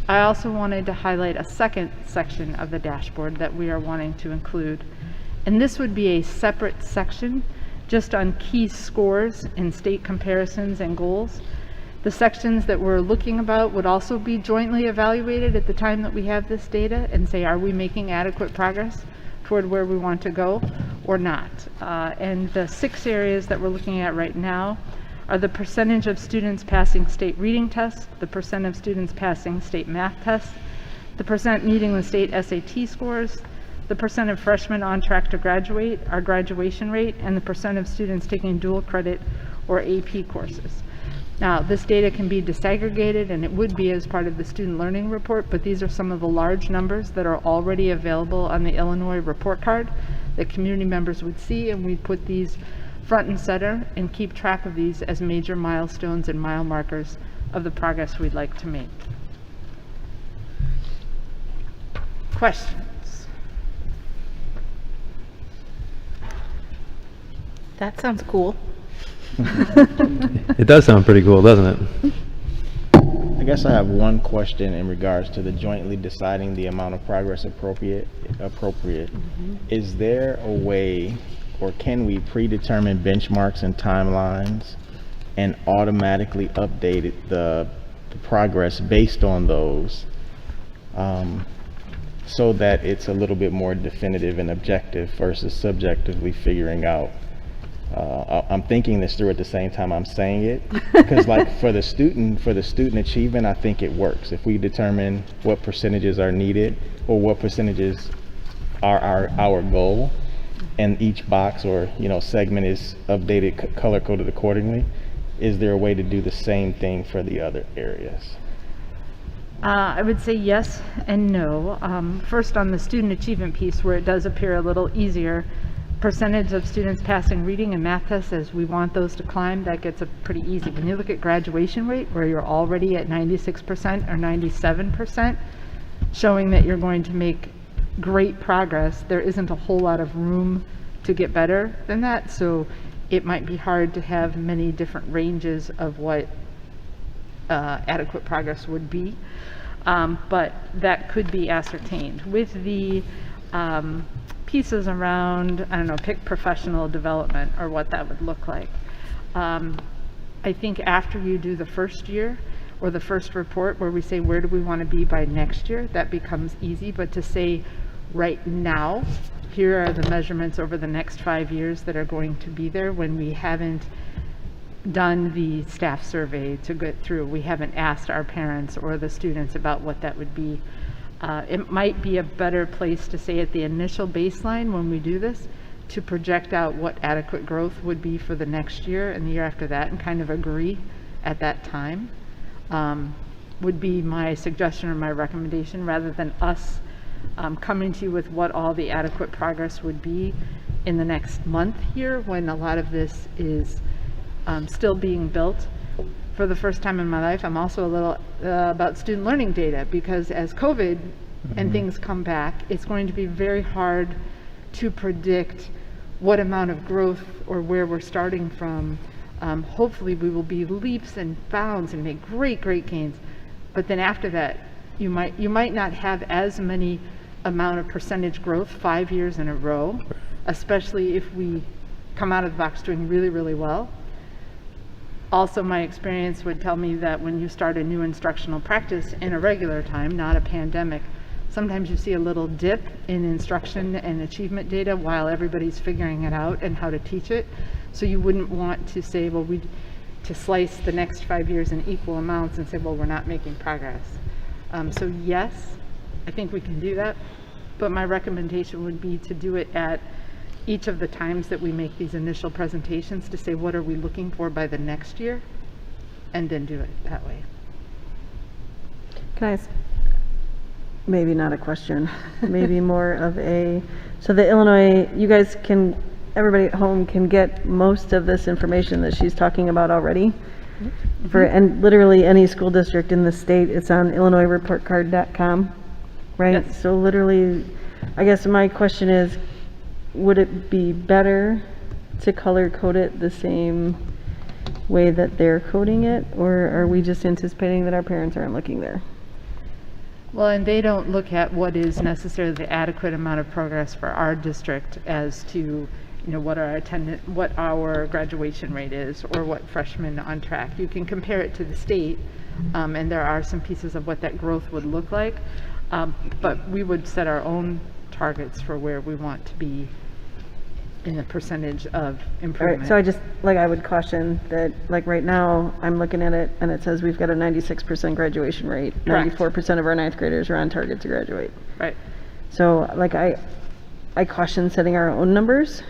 I also wanted to highlight a second section of the dashboard that we are wanting to include, and this would be a separate section just on key scores and state comparisons and goals. The sections that we're looking about would also be jointly evaluated at the time that we have this data and say, are we making adequate progress toward where we want to go or not? And the 6 areas that we're looking at right now are the percentage of students passing state reading tests, the percent of students passing state math tests, the percent meeting the state SAT scores, the percent of freshmen on track to graduate, our graduation rate, and the percent of students taking dual credit or AP courses. Now, this data can be disaggregated, and it would be as part of the student learning report, but these are some of the large numbers that are already available on the Illinois report card that community members would see, and we put these front and center and keep track of these as major milestones and mile markers of the progress we'd like to make. Questions? That sounds cool. It does sound pretty cool, doesn't it? I guess I have one question in regards to the jointly deciding the amount of progress appropriate. Is there a way, or can we predetermine benchmarks and timelines and automatically update the progress based on those, so that it's a little bit more definitive and objective versus subjectively figuring out? I'm thinking this through at the same time I'm saying it, because like for the student achievement, I think it works. If we determine what percentages are needed or what percentages are our goal, and each box or segment is updated, color coded accordingly, is there a way to do the same thing for the other areas? I would say yes and no. First, on the student achievement piece, where it does appear a little easier, percentage of students passing reading and math tests, as we want those to climb, that gets pretty easy. When you look at graduation rate, where you're already at 96% or 97%, showing that you're going to make great progress, there isn't a whole lot of room to get better than that, so it might be hard to have many different ranges of what adequate progress would be, but that could be ascertained. With the pieces around, I don't know, pick professional development or what that would look like. I think after you do the first year or the first report where we say where do we want to be by next year, that becomes easy, but to say right now, here are the measurements over the next 5 years that are going to be there, when we haven't done the staff survey to get through, we haven't asked our parents or the students about what that would be. It might be a better place to say at the initial baseline when we do this, to project out what adequate growth would be for the next year and the year after that, and kind of agree at that time, would be my suggestion or my recommendation, rather than us coming to you with what all the adequate progress would be in the next month here, when a lot of this is still being built. For the first time in my life, I'm also a little about student learning data, because as COVID and things come back, it's going to be very hard to predict what amount of growth or where we're starting from. Hopefully we will be leaps and bounds and make great gains, but then after that you might not have as many amount of percentage growth 5 years in a row, especially if we come out of the box doing really well. Also, my experience would tell me that when you start a new instructional practice in a regular time, not a pandemic, sometimes you see a little dip in instruction and achievement data while everybody's figuring it out and how to teach it. So you wouldn't want to say, well, to slice the next 5 years in equal amounts and say, well, we're not making progress. So yes, I think we can do that, but my recommendation would be to do it at each of the times that we make these initial presentations to say, what are we looking for by the next year? And then do it that way. Can I ask, maybe not a question, maybe more of a, so the Illinois, you guys can, everybody at home can get most of this information that she's talking about already? For, and literally any school district in the state, it's on illinoisreportcard.com, right? Yes. So literally, I guess my question is, would it be better to color code it the same way that they're coding it, or are we just anticipating that our parents aren't looking there? Well, and they don't look at what is necessarily the adequate amount of progress for our district as to, what our what our graduation rate is, or what freshmen on track. You can compare it to the state, and there are some pieces of what that growth would look like, but we would set our own targets for where we want to be in the percentage of improvement. Right, so I just, I would caution that, right now, I'm looking at it, and it says we've got a 96% graduation rate. Correct. 94% of our ninth graders are on target to graduate. Right. So, I caution setting our own numbers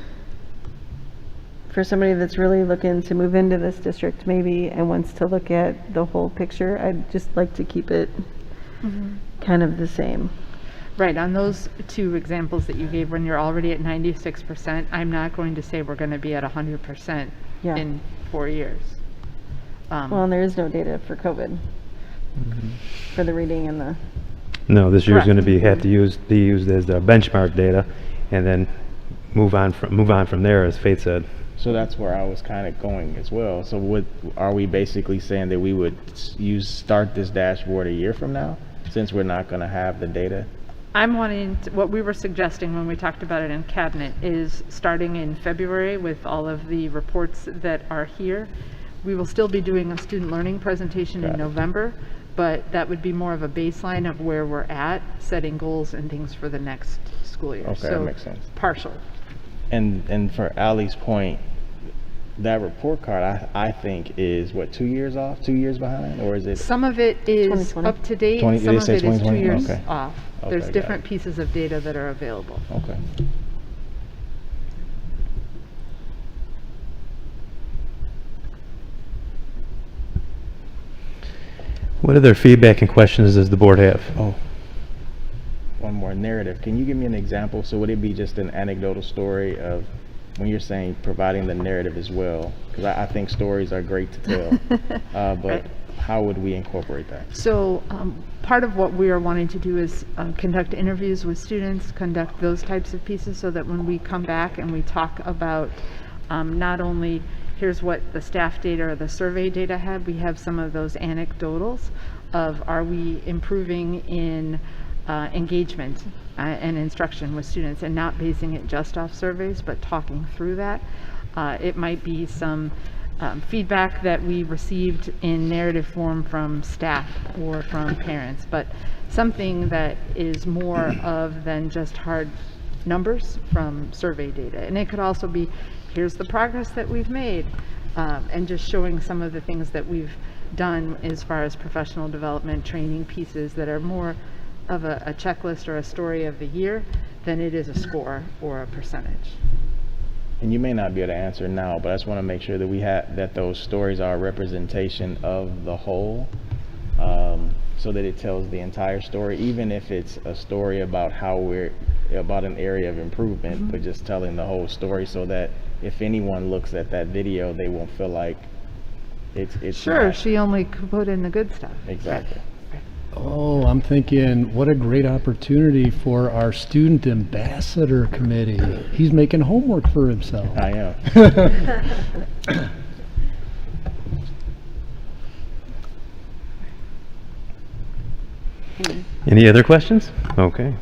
for somebody that's really looking to move into this district maybe and wants to look at the whole picture. I'd just like to keep it kind of the same. Right, on those two examples that you gave, when you're already at 96%, I'm not going to say we're going to be at 100% in 4 years. Well, and there is no data for COVID, for the reading and the... No, this year's Correct. going to be used as the benchmark data, and then move on from there, as Faith said. So that's where I was kind of going as well. So are we basically saying that we would start this dashboard a year from now, since we're not going to have the data? I'm wanting to, what we were suggesting when we talked about it in cabinet is starting in February with all of the reports that are here. We will still be doing a student learning presentation in November, but that would be more of a baseline of where we're at, setting goals and things for the next school year. Okay, so that makes sense. Partial. And for Ali's point, that report card, I think is 2 years off, 2 years behind, or is it? Some of it is 2020. up to date, 20 some of it is 2 2020? years Okay. off. Okay, There's got different it. pieces of data that are available. Okay. What other feedback and questions does the board have? Oh, one more narrative. Can you give me an example? So would it be just an anecdotal story of when you're saying providing the narrative as well? Because I think stories are great to tell, but Right. how would we incorporate that? So part of what we are wanting to do is conduct interviews with students, conduct those types of pieces so that when we come back and we talk about not only here's what the staff data or the survey data had, we have some of those anecdotals of are we improving in engagement and instruction with students, and not basing it just off surveys, but talking through that. It might be some feedback that we received in narrative form from staff or from parents, but something that is more of than just hard numbers from survey data. And it could also be, here's the progress that we've made, and just showing some of the things that we've done as far as professional development, training pieces that are more of a checklist or a story of the year than it is a score or a percentage. And you may not be able to answer now, but I just want to make sure that that those stories are a representation of the whole, so that it tells the entire story, even if it's a story about about an area of improvement, but just telling the whole story so that if anyone looks at that video, they won't feel like it's Sure, not. she only could put in the good stuff. Exactly. Oh, I'm thinking, what a great opportunity for our student ambassador committee. He's making homework for himself. I am. Any other questions? Okay.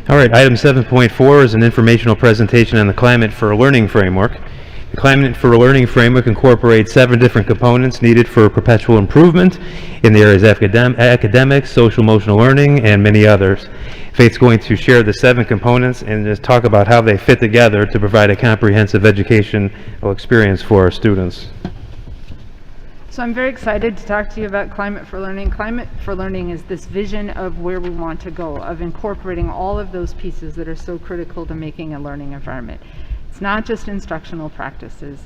All right, item 7.4 is an informational presentation on the Climate for Learning framework. The Climate for Learning framework incorporates 7 different components needed for perpetual improvement in the areas of academics, social emotional learning, and many others. Faith's going to share the 7 components and just talk about how they fit together to provide a comprehensive educational experience for our students. So I'm very excited to talk to you about Climate for Learning. Climate for Learning is this vision of where we want to go, of incorporating all of those pieces that are so critical to making a learning environment. It's not just instructional practices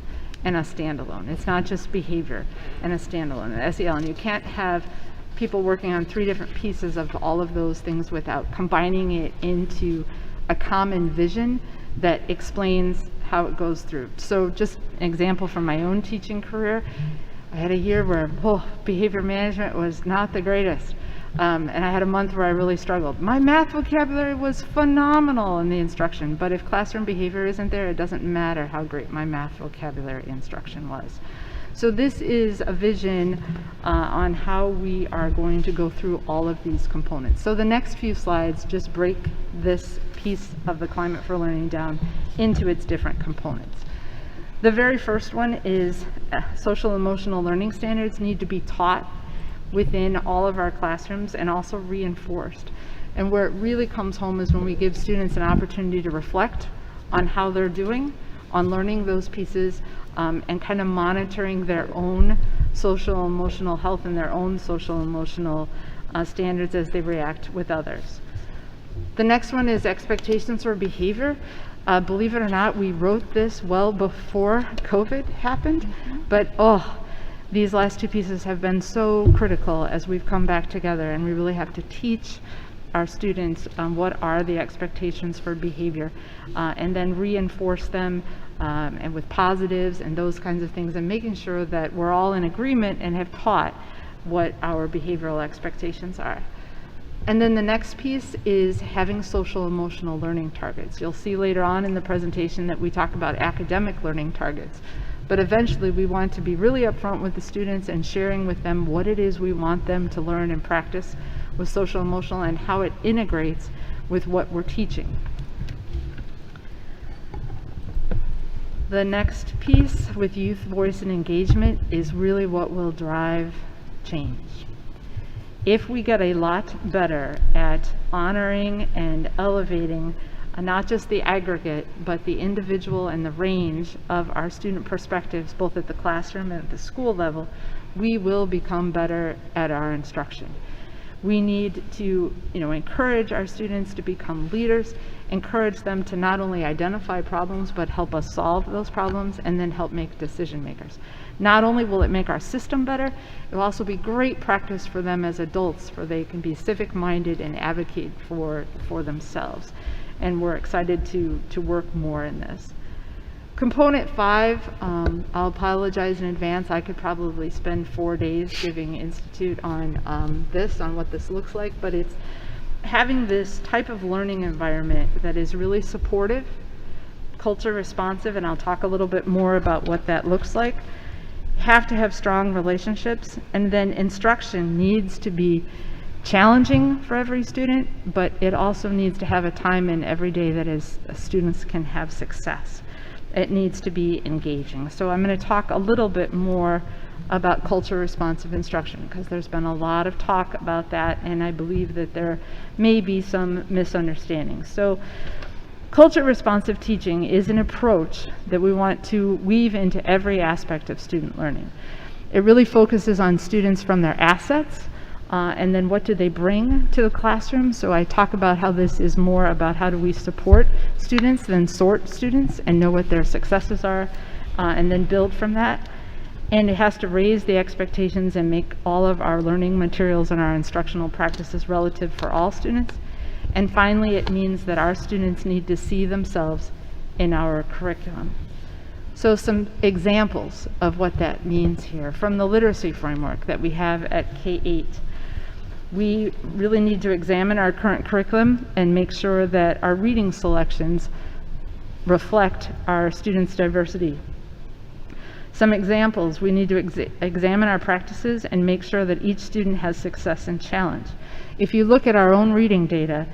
and a standalone. It's not just behavior and a standalone, an SEL. And you can't have people working on 3 different pieces of all of those things without combining it into a common vision that explains how it goes through. So just an example from my own teaching career, I had a year where behavior management was not the greatest. And I had a month where I really struggled. My math vocabulary was phenomenal in the instruction, but if classroom behavior isn't there, it doesn't matter how great my math vocabulary instruction was. So this is a vision on how we are going to go through all of these components. So the next few slides just break this piece of the Climate for Learning down into its different components. The very first one is social emotional learning standards need to be taught within all of our classrooms and also reinforced. And where it really comes home is when we give students an opportunity to reflect on how they're doing, on learning those pieces, and kind of monitoring their own social emotional health and their own social emotional standards as they react with others. The next one is expectations for behavior. Believe it or not, we wrote this well before COVID happened, but these last 2 pieces have been so critical as we've come back together, and we really have to teach our students what are the expectations for behavior, and then reinforce them and with positives and those kinds of things, and making sure that we're all in agreement and have taught what our behavioral expectations are. And then the next piece is having social emotional learning targets. You'll see later on in the presentation that we talk about academic learning targets. But eventually we want to be really upfront with the students and sharing with them what it is we want them to learn and practice with social emotional and how it integrates with what we're teaching. The next piece with youth voice and engagement is really what will drive change. If we get a lot better at honoring and elevating not just the aggregate, but the individual and the range of our student perspectives, both at the classroom and at the school level, we will become better at our instruction. We need to, encourage our students to become leaders, encourage them to not only identify problems, but help us solve those problems and then help make decision makers. Not only will it make our system better, it will also be great practice for them as adults, for they can be civic-minded and advocate for themselves. And we're excited to work more in this. Component 5, I'll apologize in advance. I could probably spend 4 days giving Institute on what this looks like, but it's having this type of learning environment that is really supportive, culture responsive, and I'll talk a little bit more about what that looks like. Have to have strong relationships, and then instruction needs to be challenging for every student, but it also needs to have a time in every day that students can have success. It needs to be engaging. So I'm going to talk a little bit more about culture responsive instruction, because there's been a lot of talk about that, and I believe that there may be some misunderstandings. So culture responsive teaching is an approach that we want to weave into every aspect of student learning. It really focuses on students from their assets, and then what do they bring to the classroom. So I talk about how this is more about how do we support students than sort students and know what their successes are, and then build from that. And it has to raise the expectations and make all of our learning materials and our instructional practices relative for all students. And finally, it means that our students need to see themselves in our curriculum. So some examples of what that means here from the literacy framework that we have at K-8. We really need to examine our current curriculum and make sure that our reading selections reflect our students' diversity. Some examples, we need to examine our practices and make sure that each student has success and challenge. If you look at our own reading data,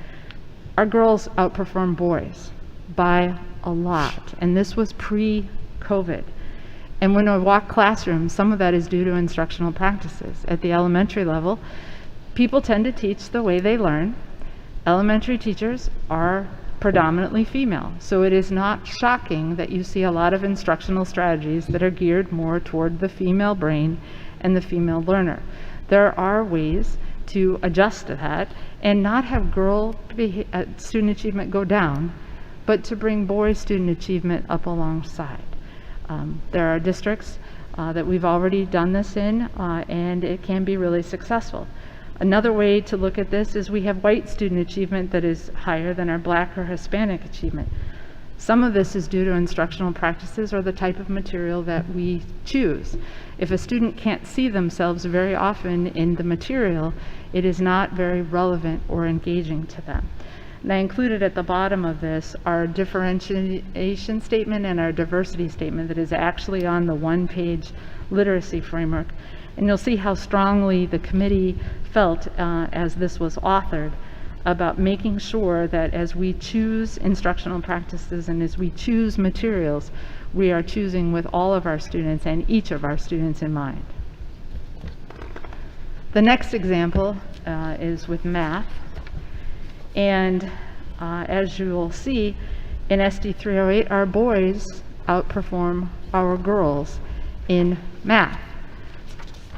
our girls outperform boys by a lot, and this was pre-COVID. COVID. And when I walk classrooms, some of that is due to instructional practices. At the elementary level, people tend to teach the way they learn. Elementary teachers are predominantly female, so it is not shocking that you see a lot of instructional strategies that are geared more toward the female brain and the female learner. There are ways to adjust to that and not have girl student achievement go down, but to bring boy student achievement up alongside. There are districts that we've already done this in, and it can be really successful. Another way to look at this is we have white student achievement that is higher than our Black or Hispanic achievement. Some of this is due to instructional practices or the type of material that we choose. If a student can't see themselves very often in the material, it is not very relevant or engaging to them. And I included at the bottom of this our differentiation statement and our diversity statement that is actually on the one-page literacy framework. And you'll see how strongly the committee felt as this was authored about making sure that as we choose instructional practices and as we choose materials, we are choosing with all of our students and each of our students in mind. The next example is with math. And as you will see, in SD308, our boys outperform our girls in math.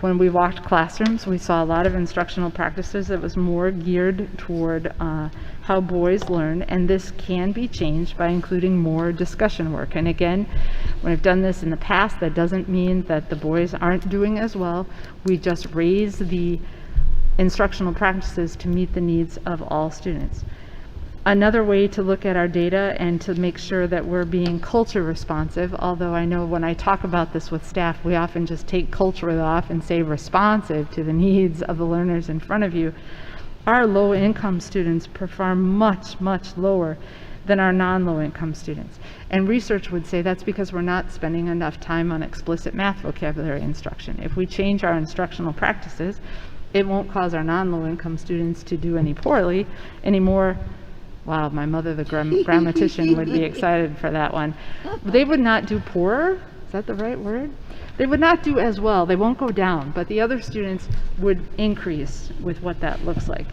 When we walked classrooms, we saw a lot of instructional practices that was more geared toward how boys learn, and this can be changed by including more discussion work. And again, when I've done this in the past, that doesn't mean that the boys aren't doing as well. We just raise the instructional practices to meet the needs of all students. Another way to look at our data and to make sure that we're being culture responsive, although I know when I talk about this with staff, we often just take culture off and say responsive to the needs of the learners in front of you, our low-income students perform much, much lower than our non-low-income students. And research would say that's because we're not spending enough time on explicit math vocabulary instruction. If we change our instructional practices, it won't cause our non-low-income students to do any poorly anymore. Wow, my mother, the grammatician, would be excited for that one. They would not do poorer, is that the right word? They would not do as well, they won't go down, but the other students would increase with what that looks like.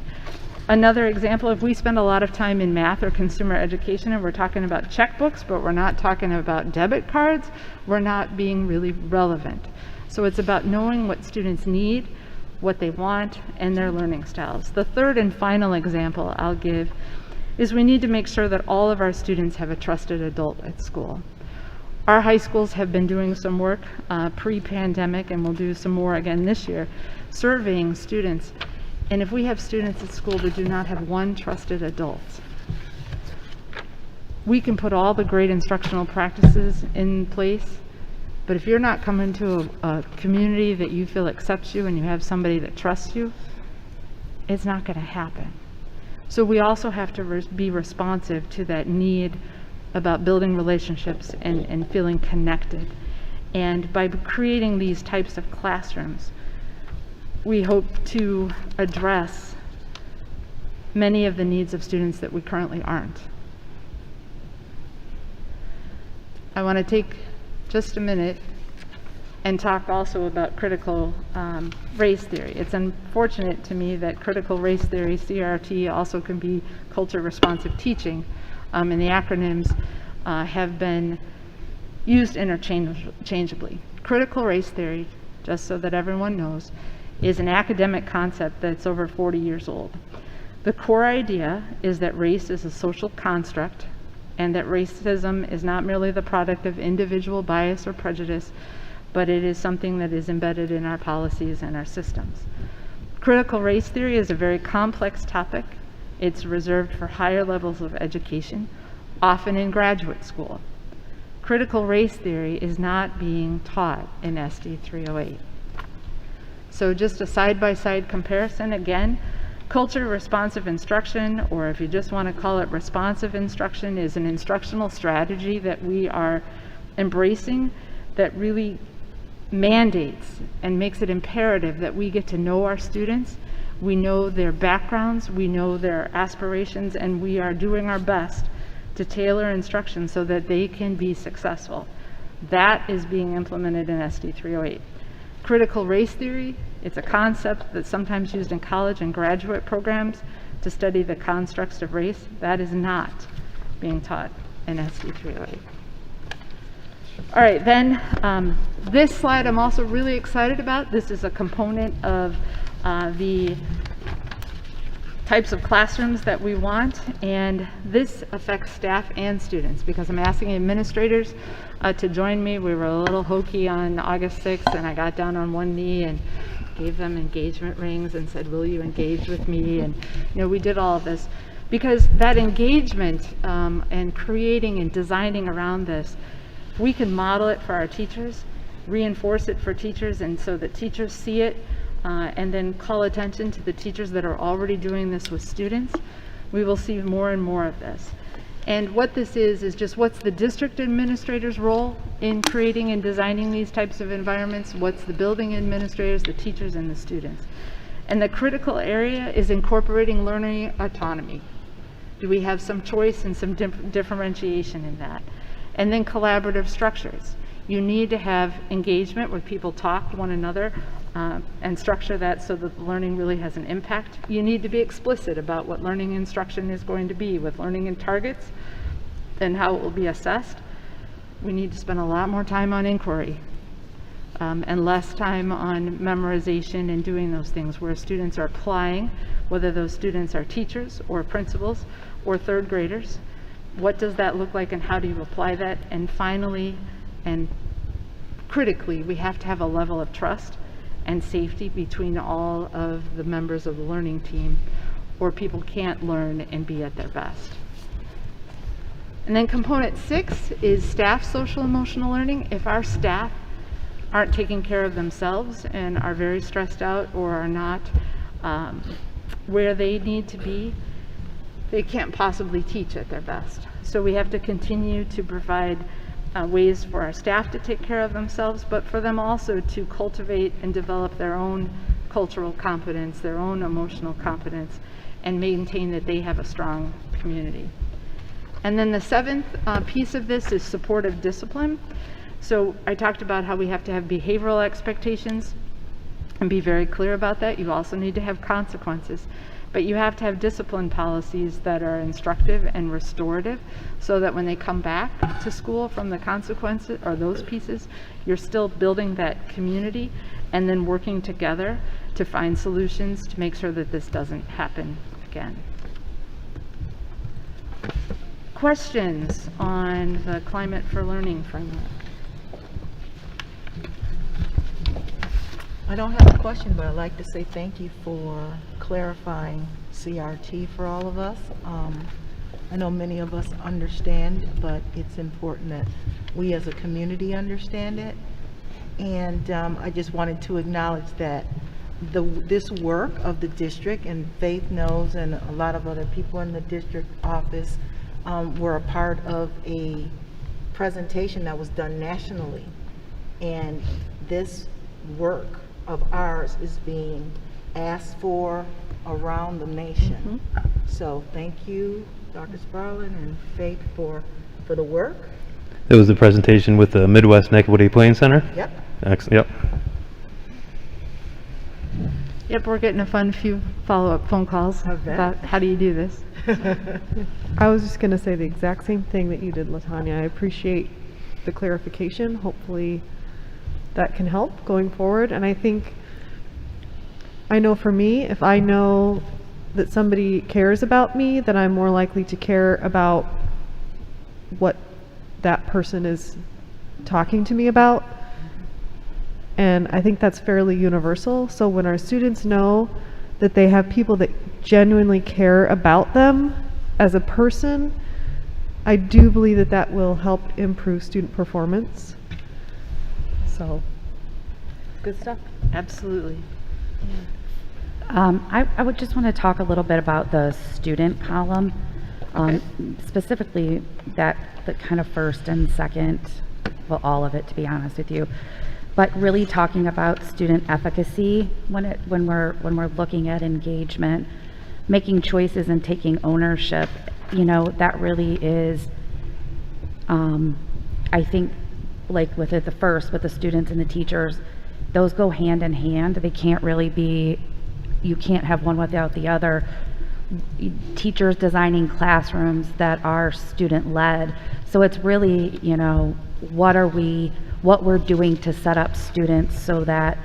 Another example, if we spend a lot of time in math or consumer education and we're talking about checkbooks, but we're not talking about debit cards, we're not being really relevant. So it's about knowing what students need, what they want, and their learning styles. The third and final example I'll give is we need to make sure that all of our students have a trusted adult at school. Our high schools have been doing some work pre-pandemic, and we'll do some more again this year, surveying students. And if we have students at school that do not have one trusted adult, we can put all the great instructional practices in place, but if you're not coming to a community that you feel accepts you and you have somebody that trusts you, it's not going to happen. So we also have to be responsive to that need about building relationships and feeling connected. And by creating these types of classrooms, we hope to address many of the needs of students that we currently aren't. I want to take just a minute and talk also about critical race theory. It's unfortunate to me that critical race theory, CRT, also can be culture responsive teaching, and the acronyms have been used interchangeably. Critical race theory, just so that everyone knows, is an academic concept that's over 40 years old. The core idea is that race is a social construct and that racism is not merely the product of individual bias or prejudice, but it is something that is embedded in our policies and our systems. Critical race theory is a very complex topic. It's reserved for higher levels of education, often in graduate school. Critical race theory is not being taught in SD308. So just a side-by-side comparison again, culture responsive instruction, or if you just want to call it responsive instruction, is an instructional strategy that we are embracing that really mandates and makes it imperative that we get to know our students, we know their backgrounds, we know their aspirations, and we are doing our best to tailor instruction so that they can be successful. That is being implemented in SD308. Critical race theory, it's a concept that's sometimes used in college and graduate programs to study the constructs of race. That is not being taught in SD308. All right, then this slide I'm also really excited about. This is a component of the types of classrooms that we want, and this affects staff and students because I'm asking administrators to join me. We were a little hokey on August 6th, and I got down on one knee and gave them engagement rings and said, will you engage with me? And we did all of this because that engagement and creating and designing around this, we can model it for our teachers, reinforce it for teachers, and so that teachers see it, and then call attention to the teachers that are already doing this with students. We will see more and more of this. And what this is just what's the district administrator's role in creating and designing these types of environments, what's the building administrators, the teachers, and the students. And the critical area is incorporating learning autonomy. Do we have some choice and some differentiation in that? And then collaborative structures. You need to have engagement where people talk to one another and structure that so that the learning really has an impact. You need to be explicit about what learning instruction is going to be with learning and targets and how it will be assessed. We need to spend a lot more time on inquiry and less time on memorization and doing those things where students are applying, whether those students are teachers or principals or third graders. What does that look like and how do you apply that? And finally, and critically, we have to have a level of trust and safety between all of the members of the learning team, or people can't learn and be at their best. And then component 6 is staff social emotional learning. If our staff aren't taking care of themselves and are very stressed out or are not where they need to be, they can't possibly teach at their best. So we have to continue to provide ways for our staff to take care of themselves, but for them also to cultivate and develop their own cultural competence, their own emotional competence, and maintain that they have a strong community. And then the 7th piece of this is supportive discipline. So I talked about how we have to have behavioral expectations and be very clear about that. You also need to have consequences. But you have to have discipline policies that are instructive and restorative so that when they come back to school from the consequences or those pieces, you're still building that community and then working together to find solutions to make sure that this doesn't happen again. Questions on the Climate for Learning framework? I don't have a question, but I'd like to say thank you for clarifying CRT for all of us. I know many of us understand, but it's important that we as a community understand it. And I just wanted to acknowledge that this work of the district, and Faith knows, and a lot of other people in the district office were a part of a presentation that was done nationally. And this work of ours is being asked for around the nation. So thank you, Dr. Sparlin and Faith, for the work. That was the presentation with the Midwest and Equity Playing Center? Yep. Excellent. Yep. Yep, we're getting a fun few follow-up phone calls about how do you do this. I was just going to say the exact same thing that you did, LaTanya. I appreciate the clarification. Hopefully that can help going forward. And I know for me, if I know that somebody cares about me, then I'm more likely to care about what that person is talking to me about. And I think that's fairly universal. So when our students know that they have people that genuinely care about them as a person, I do believe that that will help improve student performance. So, good stuff. Absolutely. I would just want to talk a little bit about the student column, specifically the kind of first and second, well, all of it, to be honest with you, but really talking about student efficacy when we're looking at engagement, making choices and taking ownership. That really is, I think, like with it, the first, with the students and the teachers, those go hand in hand. They can't really be, you can't have one without the other. Teachers designing classrooms that are student-led. So it's really, you know, what we're doing to set up students so that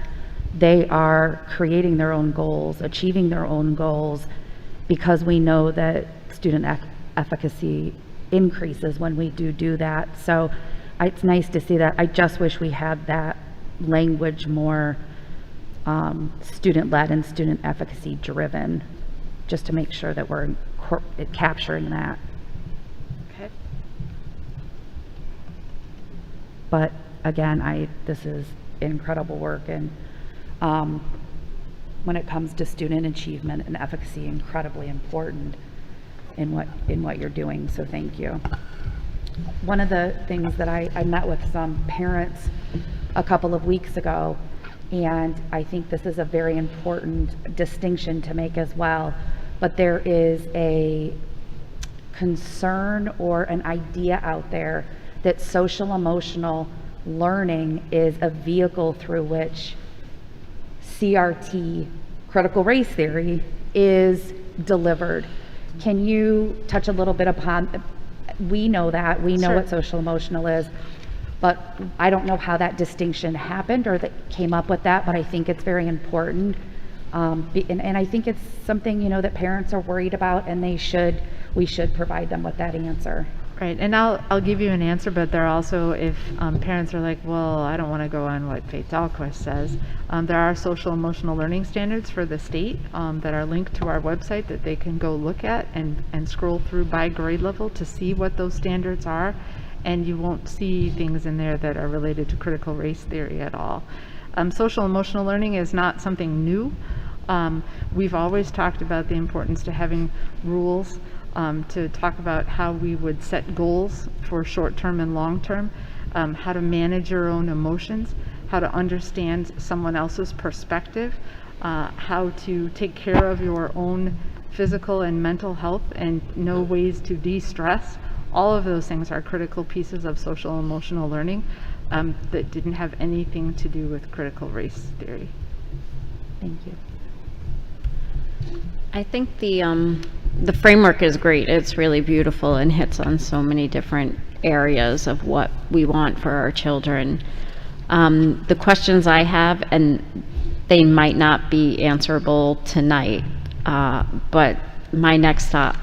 they are creating their own goals, achieving their own goals, because we know that student efficacy increases when we do that. So it's nice to see that. I just wish we had that language more student-led and student efficacy driven, just to make sure that we're capturing that. Okay. But again, this is incredible work, and when it comes to student achievement and efficacy, incredibly important in what you're doing, so thank you. One of the things that I met with some parents a couple of weeks ago, and I think this is a very important distinction to make as well, but there is a concern or an idea out there that social emotional learning is a vehicle through which CRT, critical race theory, is delivered. Can you touch a little bit upon, we know Sure. what social emotional is, but I don't know how that distinction happened or that came up with that, but I think it's very important. And I think it's something, you know, that parents are worried about, and we should provide them with that answer. Right, and I'll give you an answer, but there are also, if parents are like, well, I don't want to go on what Faith Dahlquist says, there are social emotional learning standards for the state that are linked to our website that they can go look at and scroll through by grade level to see what those standards are, and you won't see things in there that are related to critical race theory at all. Social emotional learning is not something new. We've always talked about the importance to having rules to talk about how we would set goals for short-term and long-term, how to manage your own emotions, how to understand someone else's perspective, how to take care of your own physical and mental health and know ways to de-stress. All of those things are critical pieces of social emotional learning that didn't have anything to do with critical race theory. Thank you. I think the framework is great. It's really beautiful and hits on so many different areas of what we want for our children. The questions I have, and they might not be answerable tonight, but my next thought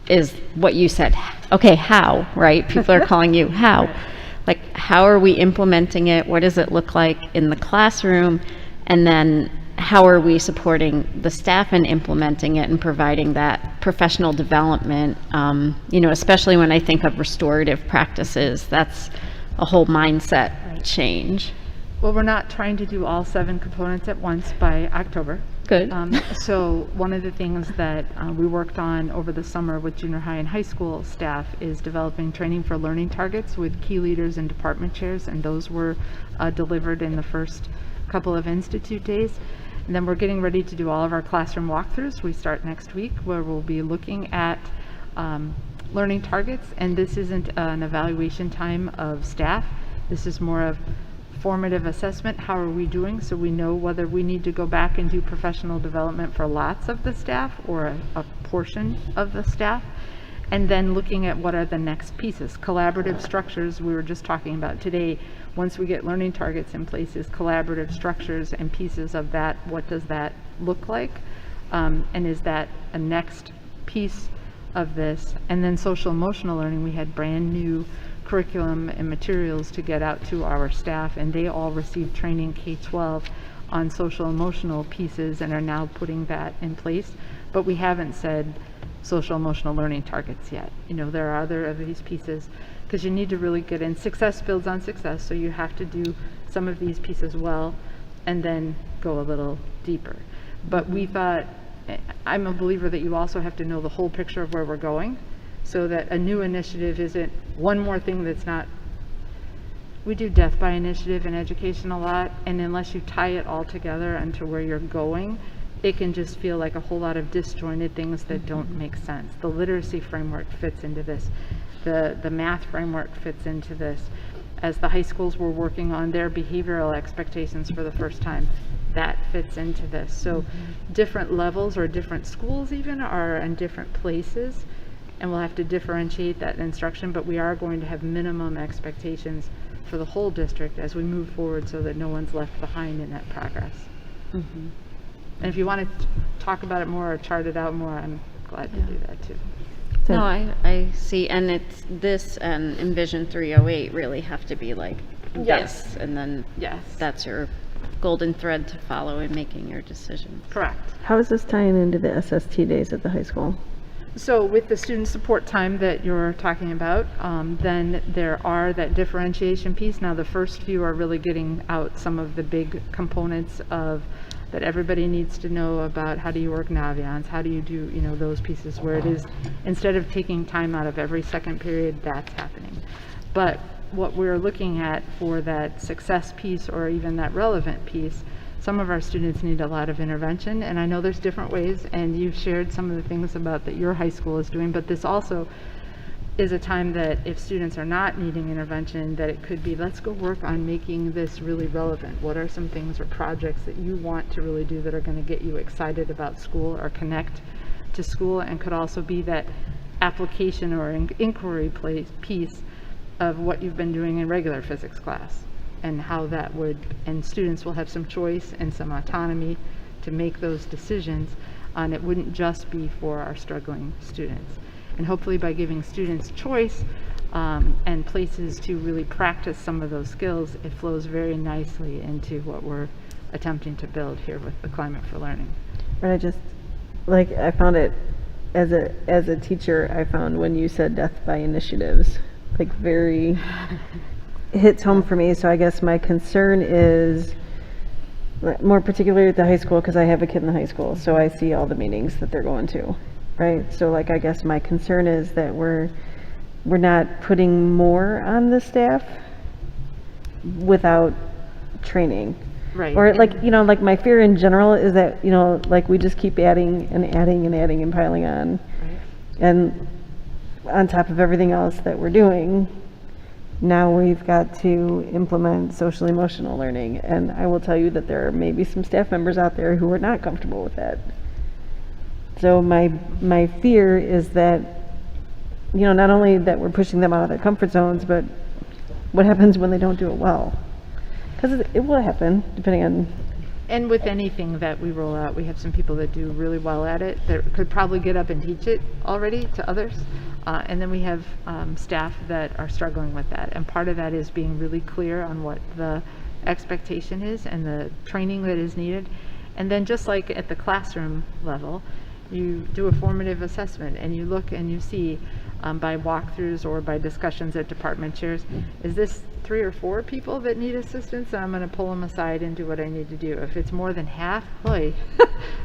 is what you said. Okay, how, right? People are calling you how. Like, how are we implementing it? What does it look like in the classroom? And then how are we supporting the staff in implementing it and providing that professional development? You know, especially when I think of restorative practices, that's a whole mindset change. Well, we're not trying to do all 7 components at once by October. Good. So one of the things that we worked on over the summer with junior high and high school staff is developing training for learning targets with key leaders and department chairs, and those were delivered in the first couple of institute days. And then we're getting ready to do all of our classroom walkthroughs. We start next week, where we'll be looking at learning targets, and this isn't an evaluation time of staff. This is more of formative assessment. How are we doing, so we know whether we need to go back and do professional development for lots of the staff or a portion of the staff. And then looking at what are the next pieces. Collaborative structures, we were just talking about today. Once we get learning targets in place, is collaborative structures and pieces of that. What does that look like? And is that a next piece of this? And then social emotional learning, we had brand new curriculum and materials to get out to our staff, and they all received training K-12 on social emotional pieces and are now putting that in place. But we haven't said social emotional learning targets yet. You know, there are other of these pieces, because you need to really get in. Success builds on success, so you have to do some of these pieces well and then go a little deeper. But we thought, I'm a believer that you also have to know the whole picture of where we're going, so that a new initiative isn't one more thing that's not. We do death by initiative in education a lot, and unless you tie it all together into where you're going, it can just feel like a whole lot of disjointed things that don't make sense. The literacy framework fits into this. The math framework fits into this. as the high schools were working on their behavioral expectations for the first time. That fits into this. So different levels or different schools even are in different places, and we'll have to differentiate that instruction, but we are going to have minimum expectations for the whole district as we move forward so that no one's left behind in that progress. And if you want to talk about it more or chart it out more, I'm glad to do that too. No, I see, and it's this and Envision 308 really have to be like this, and then that's your golden thread to follow in making your decisions. Correct. How is this tying into the SST days at the high school? So with the student support time that you're talking about, then there are that differentiation piece. Now the first few are really getting out some of the big components of that everybody needs to know about. How do you work Naviance? How do you do, you know, those pieces where it is, instead of taking time out of every second period, that's happening. But what we're looking at for that success piece or even that relevant piece, some of our students need a lot of intervention, and I know there's different ways, and you've shared some of the things about that your high school is doing, but this also is a time that if students are not needing intervention, that it could be, let's go work on making this really relevant. What are some things or projects that you want to really do that are going to get you excited about school or connect to school, and could also be that application or inquiry piece of what you've been doing in regular physics class, and how that would, and students will have some choice and some autonomy to make those decisions, and it wouldn't just be for our struggling students. And hopefully by giving students choice and places to really practice some of those skills, it flows very nicely into what we're attempting to build here with the Climate for Learning. And I just, like, I found it, as a teacher, I found when you said death by initiatives, like very, hits home for me. So I guess my concern is, more particularly at the high school, because I have a kid in the high school, so I see all the meetings that they're going to. Right, so like I guess my concern is that we're not putting more on the staff without training. Right. Or like, you know, like my fear in general is that, you know, like we just keep adding and adding and adding and piling on. Right. And on top of everything else that we're doing, now we've got to implement social emotional learning. And I will tell you that there are maybe some staff members out there who are not comfortable with that. So my fear is that, you know, not only that we're pushing them out of their comfort zones, but what happens when they don't do it well? Because it will happen, depending on... And with anything that we roll out, we have some people that do really well at it, that could probably get up and teach it already to others. And then we have staff that are struggling with that. And part of that is being really clear on what the expectation is and the training that is needed. And then just like at the classroom level, you do a formative assessment and you look and you see by walkthroughs or by discussions at department chairs, is this 3 or 4 people that need assistance? And I'm going to pull them aside and do what I need to do. If it's more than half, boy,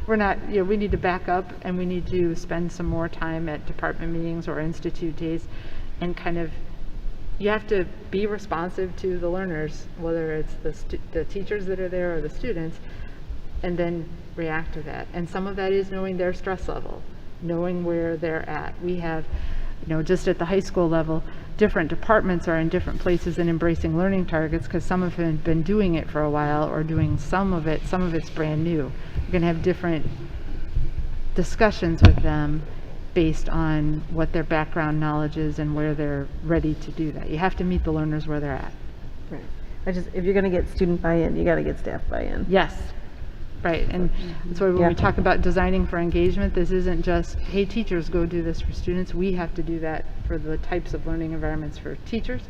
we're not, you know, we need to back up and we need to spend some more time at department meetings or institute days, and kind of, you have to be responsive to the learners, whether it's the teachers that are there or the students, and then react to that. And some of that is knowing their stress level, knowing where they're at. We have, you know, just at the high school level, different departments are in different places in embracing learning targets, because some of them have been doing it for a while or doing some of it's brand new. We're going to have different discussions with them based on what their background knowledge is and where they're ready to do that. You have to meet the learners where they're at. Right. If you're going to get student buy-in, you got to get staff buy-in. Yes. Right, and that's why when we talk about designing for engagement, this isn't just, hey, teachers, go do this for students. We have to do that for the types of learning environments for teachers.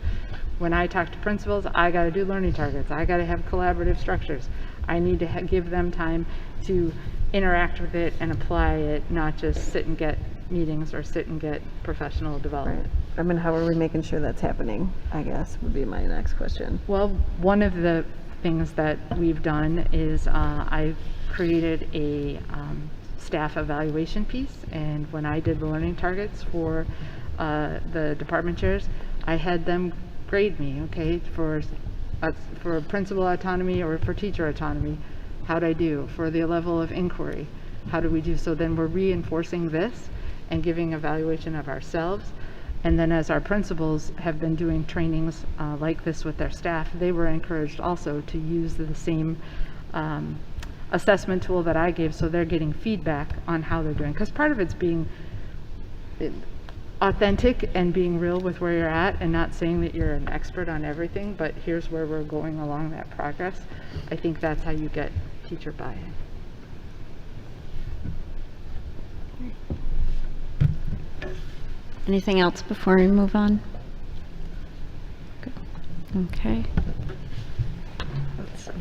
When I talk to principals, I got to do learning targets. I got to have collaborative structures. I need to give them time to interact with it and apply it, not just sit and get meetings or sit and get professional development. Right. I mean, how are we making sure that's happening, I guess, would be my next question. Well, one of the things that we've done is I've created a staff evaluation piece, and when I did the learning targets for the department chairs, I had them grade me, okay, for principal autonomy or for teacher autonomy, how'd I do? For the level of inquiry, how do we do? So then we're reinforcing this and giving evaluation of ourselves, And then as our principals have been doing trainings like this with their staff, they were encouraged also to use the same assessment tool that I gave, so they're getting feedback on how they're doing. Because part of it's being authentic and being real with where you're at and not saying that you're an expert on everything, but here's where we're going along that progress. I think that's how you get teacher buy-in. Anything else before we move on? Okay. Let's see.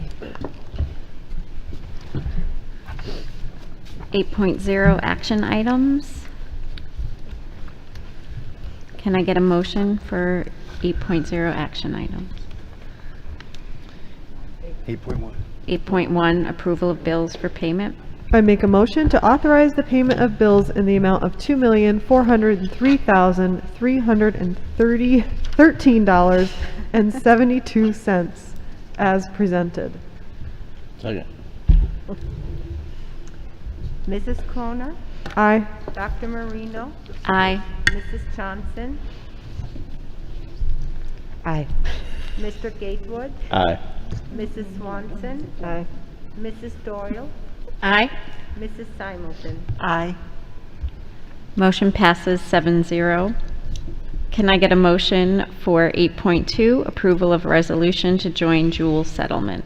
8.0 action items. Can I get a motion for 8.0 action items? 8.1. 8.1 approval of bills for payment. I make a motion to authorize the payment of bills in the amount of $2,403,313.72 as presented. Second. Mrs. Croner, Aye. Dr. Marino, Aye. Mrs. Johnson, Aye. Mr. Gatewood, Aye. Mrs. Swanson, Aye. Mrs. Doyle, Aye. Mrs. Simulton. Aye. Motion passes 7-0. Can I get a motion for 8.2 approval of resolution to join Juul settlement?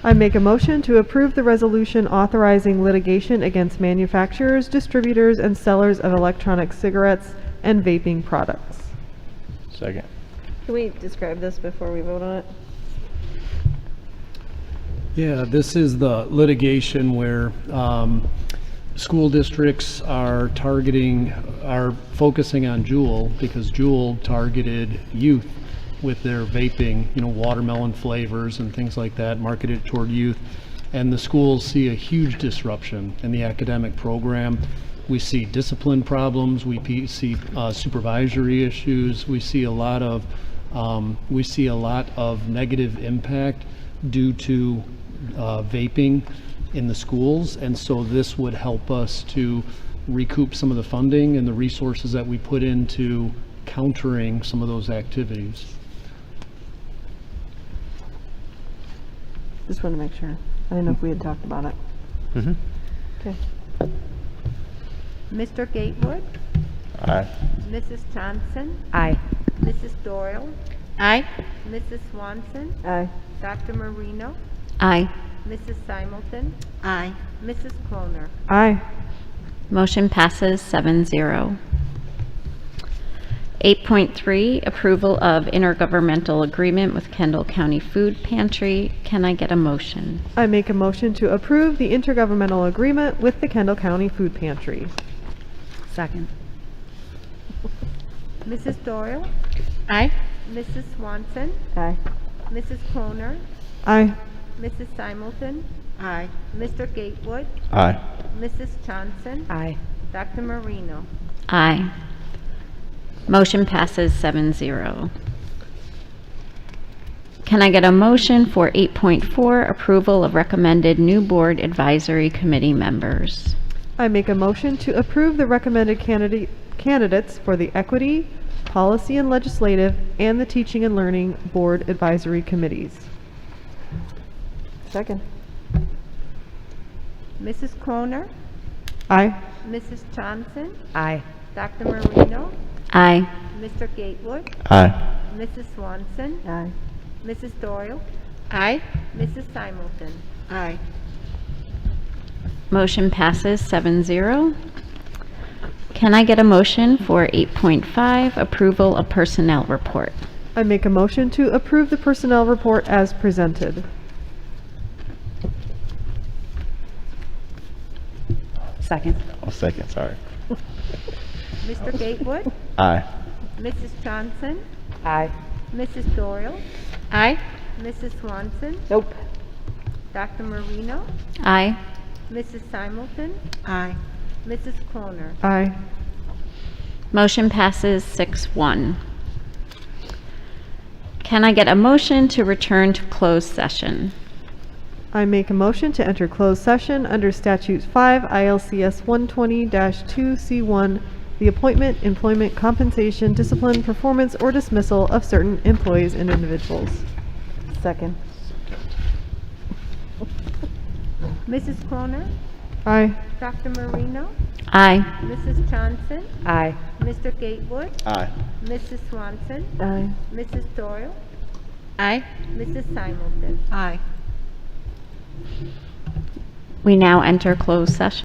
I make a motion to approve the resolution authorizing litigation against manufacturers, distributors, and sellers of electronic cigarettes and vaping products. Second. Can we describe this before we vote on it? Yeah, this is the litigation where school districts are focusing on Juul because Juul targeted youth with their vaping, watermelon flavors and things like that, marketed toward youth. And the schools see a huge disruption in the academic program. We see discipline problems, we see supervisory issues, we see a lot of negative impact due to vaping in the schools. And so this would help us to recoup some of the funding and the resources that we put into countering some of those activities. Just want to make sure. I didn't know if we had talked about it. Mm-hmm. Okay. Mr. Gatewood, Aye. Mrs. Johnson, Aye. Mrs. Doyle, Aye. Mrs. Swanson, Aye. Dr. Marino, Aye. Mrs. Simulton, Aye. Mrs. Croner. Aye. Motion passes 7-0. 8.3 approval of intergovernmental agreement with Kendall County Food Pantry. Can I get a motion? I make a motion to approve the intergovernmental agreement with the Kendall County Food Pantry. Second. Mrs. Doyle, Aye. Mrs. Swanson, Aye. Mrs. Croner, Aye. Mrs. Simulton, Aye. Mr. Gatewood, Aye. Mrs. Johnson, Aye. Dr. Marino. Aye. Motion passes 7-0. Can I get a motion for 8.4 approval of recommended new board advisory committee members? I make a motion to approve the recommended candidates for the Equity, Policy and Legislative, and the Teaching and Learning Board Advisory Committees. Second. Mrs. Croner, Aye. Mrs. Johnson, Aye. Dr. Marino, Aye. Mr. Gatewood, Aye. Mrs. Swanson, Aye. Mrs. Doyle, Aye. Mrs. Simulton. Aye. Motion passes 7-0. Can I get a motion for 8.5 approval of personnel report? I make a motion to approve the personnel report as presented. Second. Oh, second, sorry. Mr. Gatewood, Aye. Mrs. Johnson, Aye. Mrs. Doyle, Aye. Mrs. Swanson, Nope. Dr. Marino, Aye. Mrs. Simulton, Aye. Mrs. Croner. Aye. Motion passes 6-1. Can I get a motion to return to closed session? I make a motion to enter closed session under Statute 5 ILCS 120-2C1, the appointment, employment, compensation, discipline, performance, or dismissal of certain employees and individuals. Second. Mrs. Cloner, Aye. Dr. Marino, Aye. Mrs. Johnson, Aye. Mr. Gatewood, Aye. Mrs. Swanson, Aye. Mrs. Doyle, Aye. Mrs. Simulton. Aye. We now enter closed session.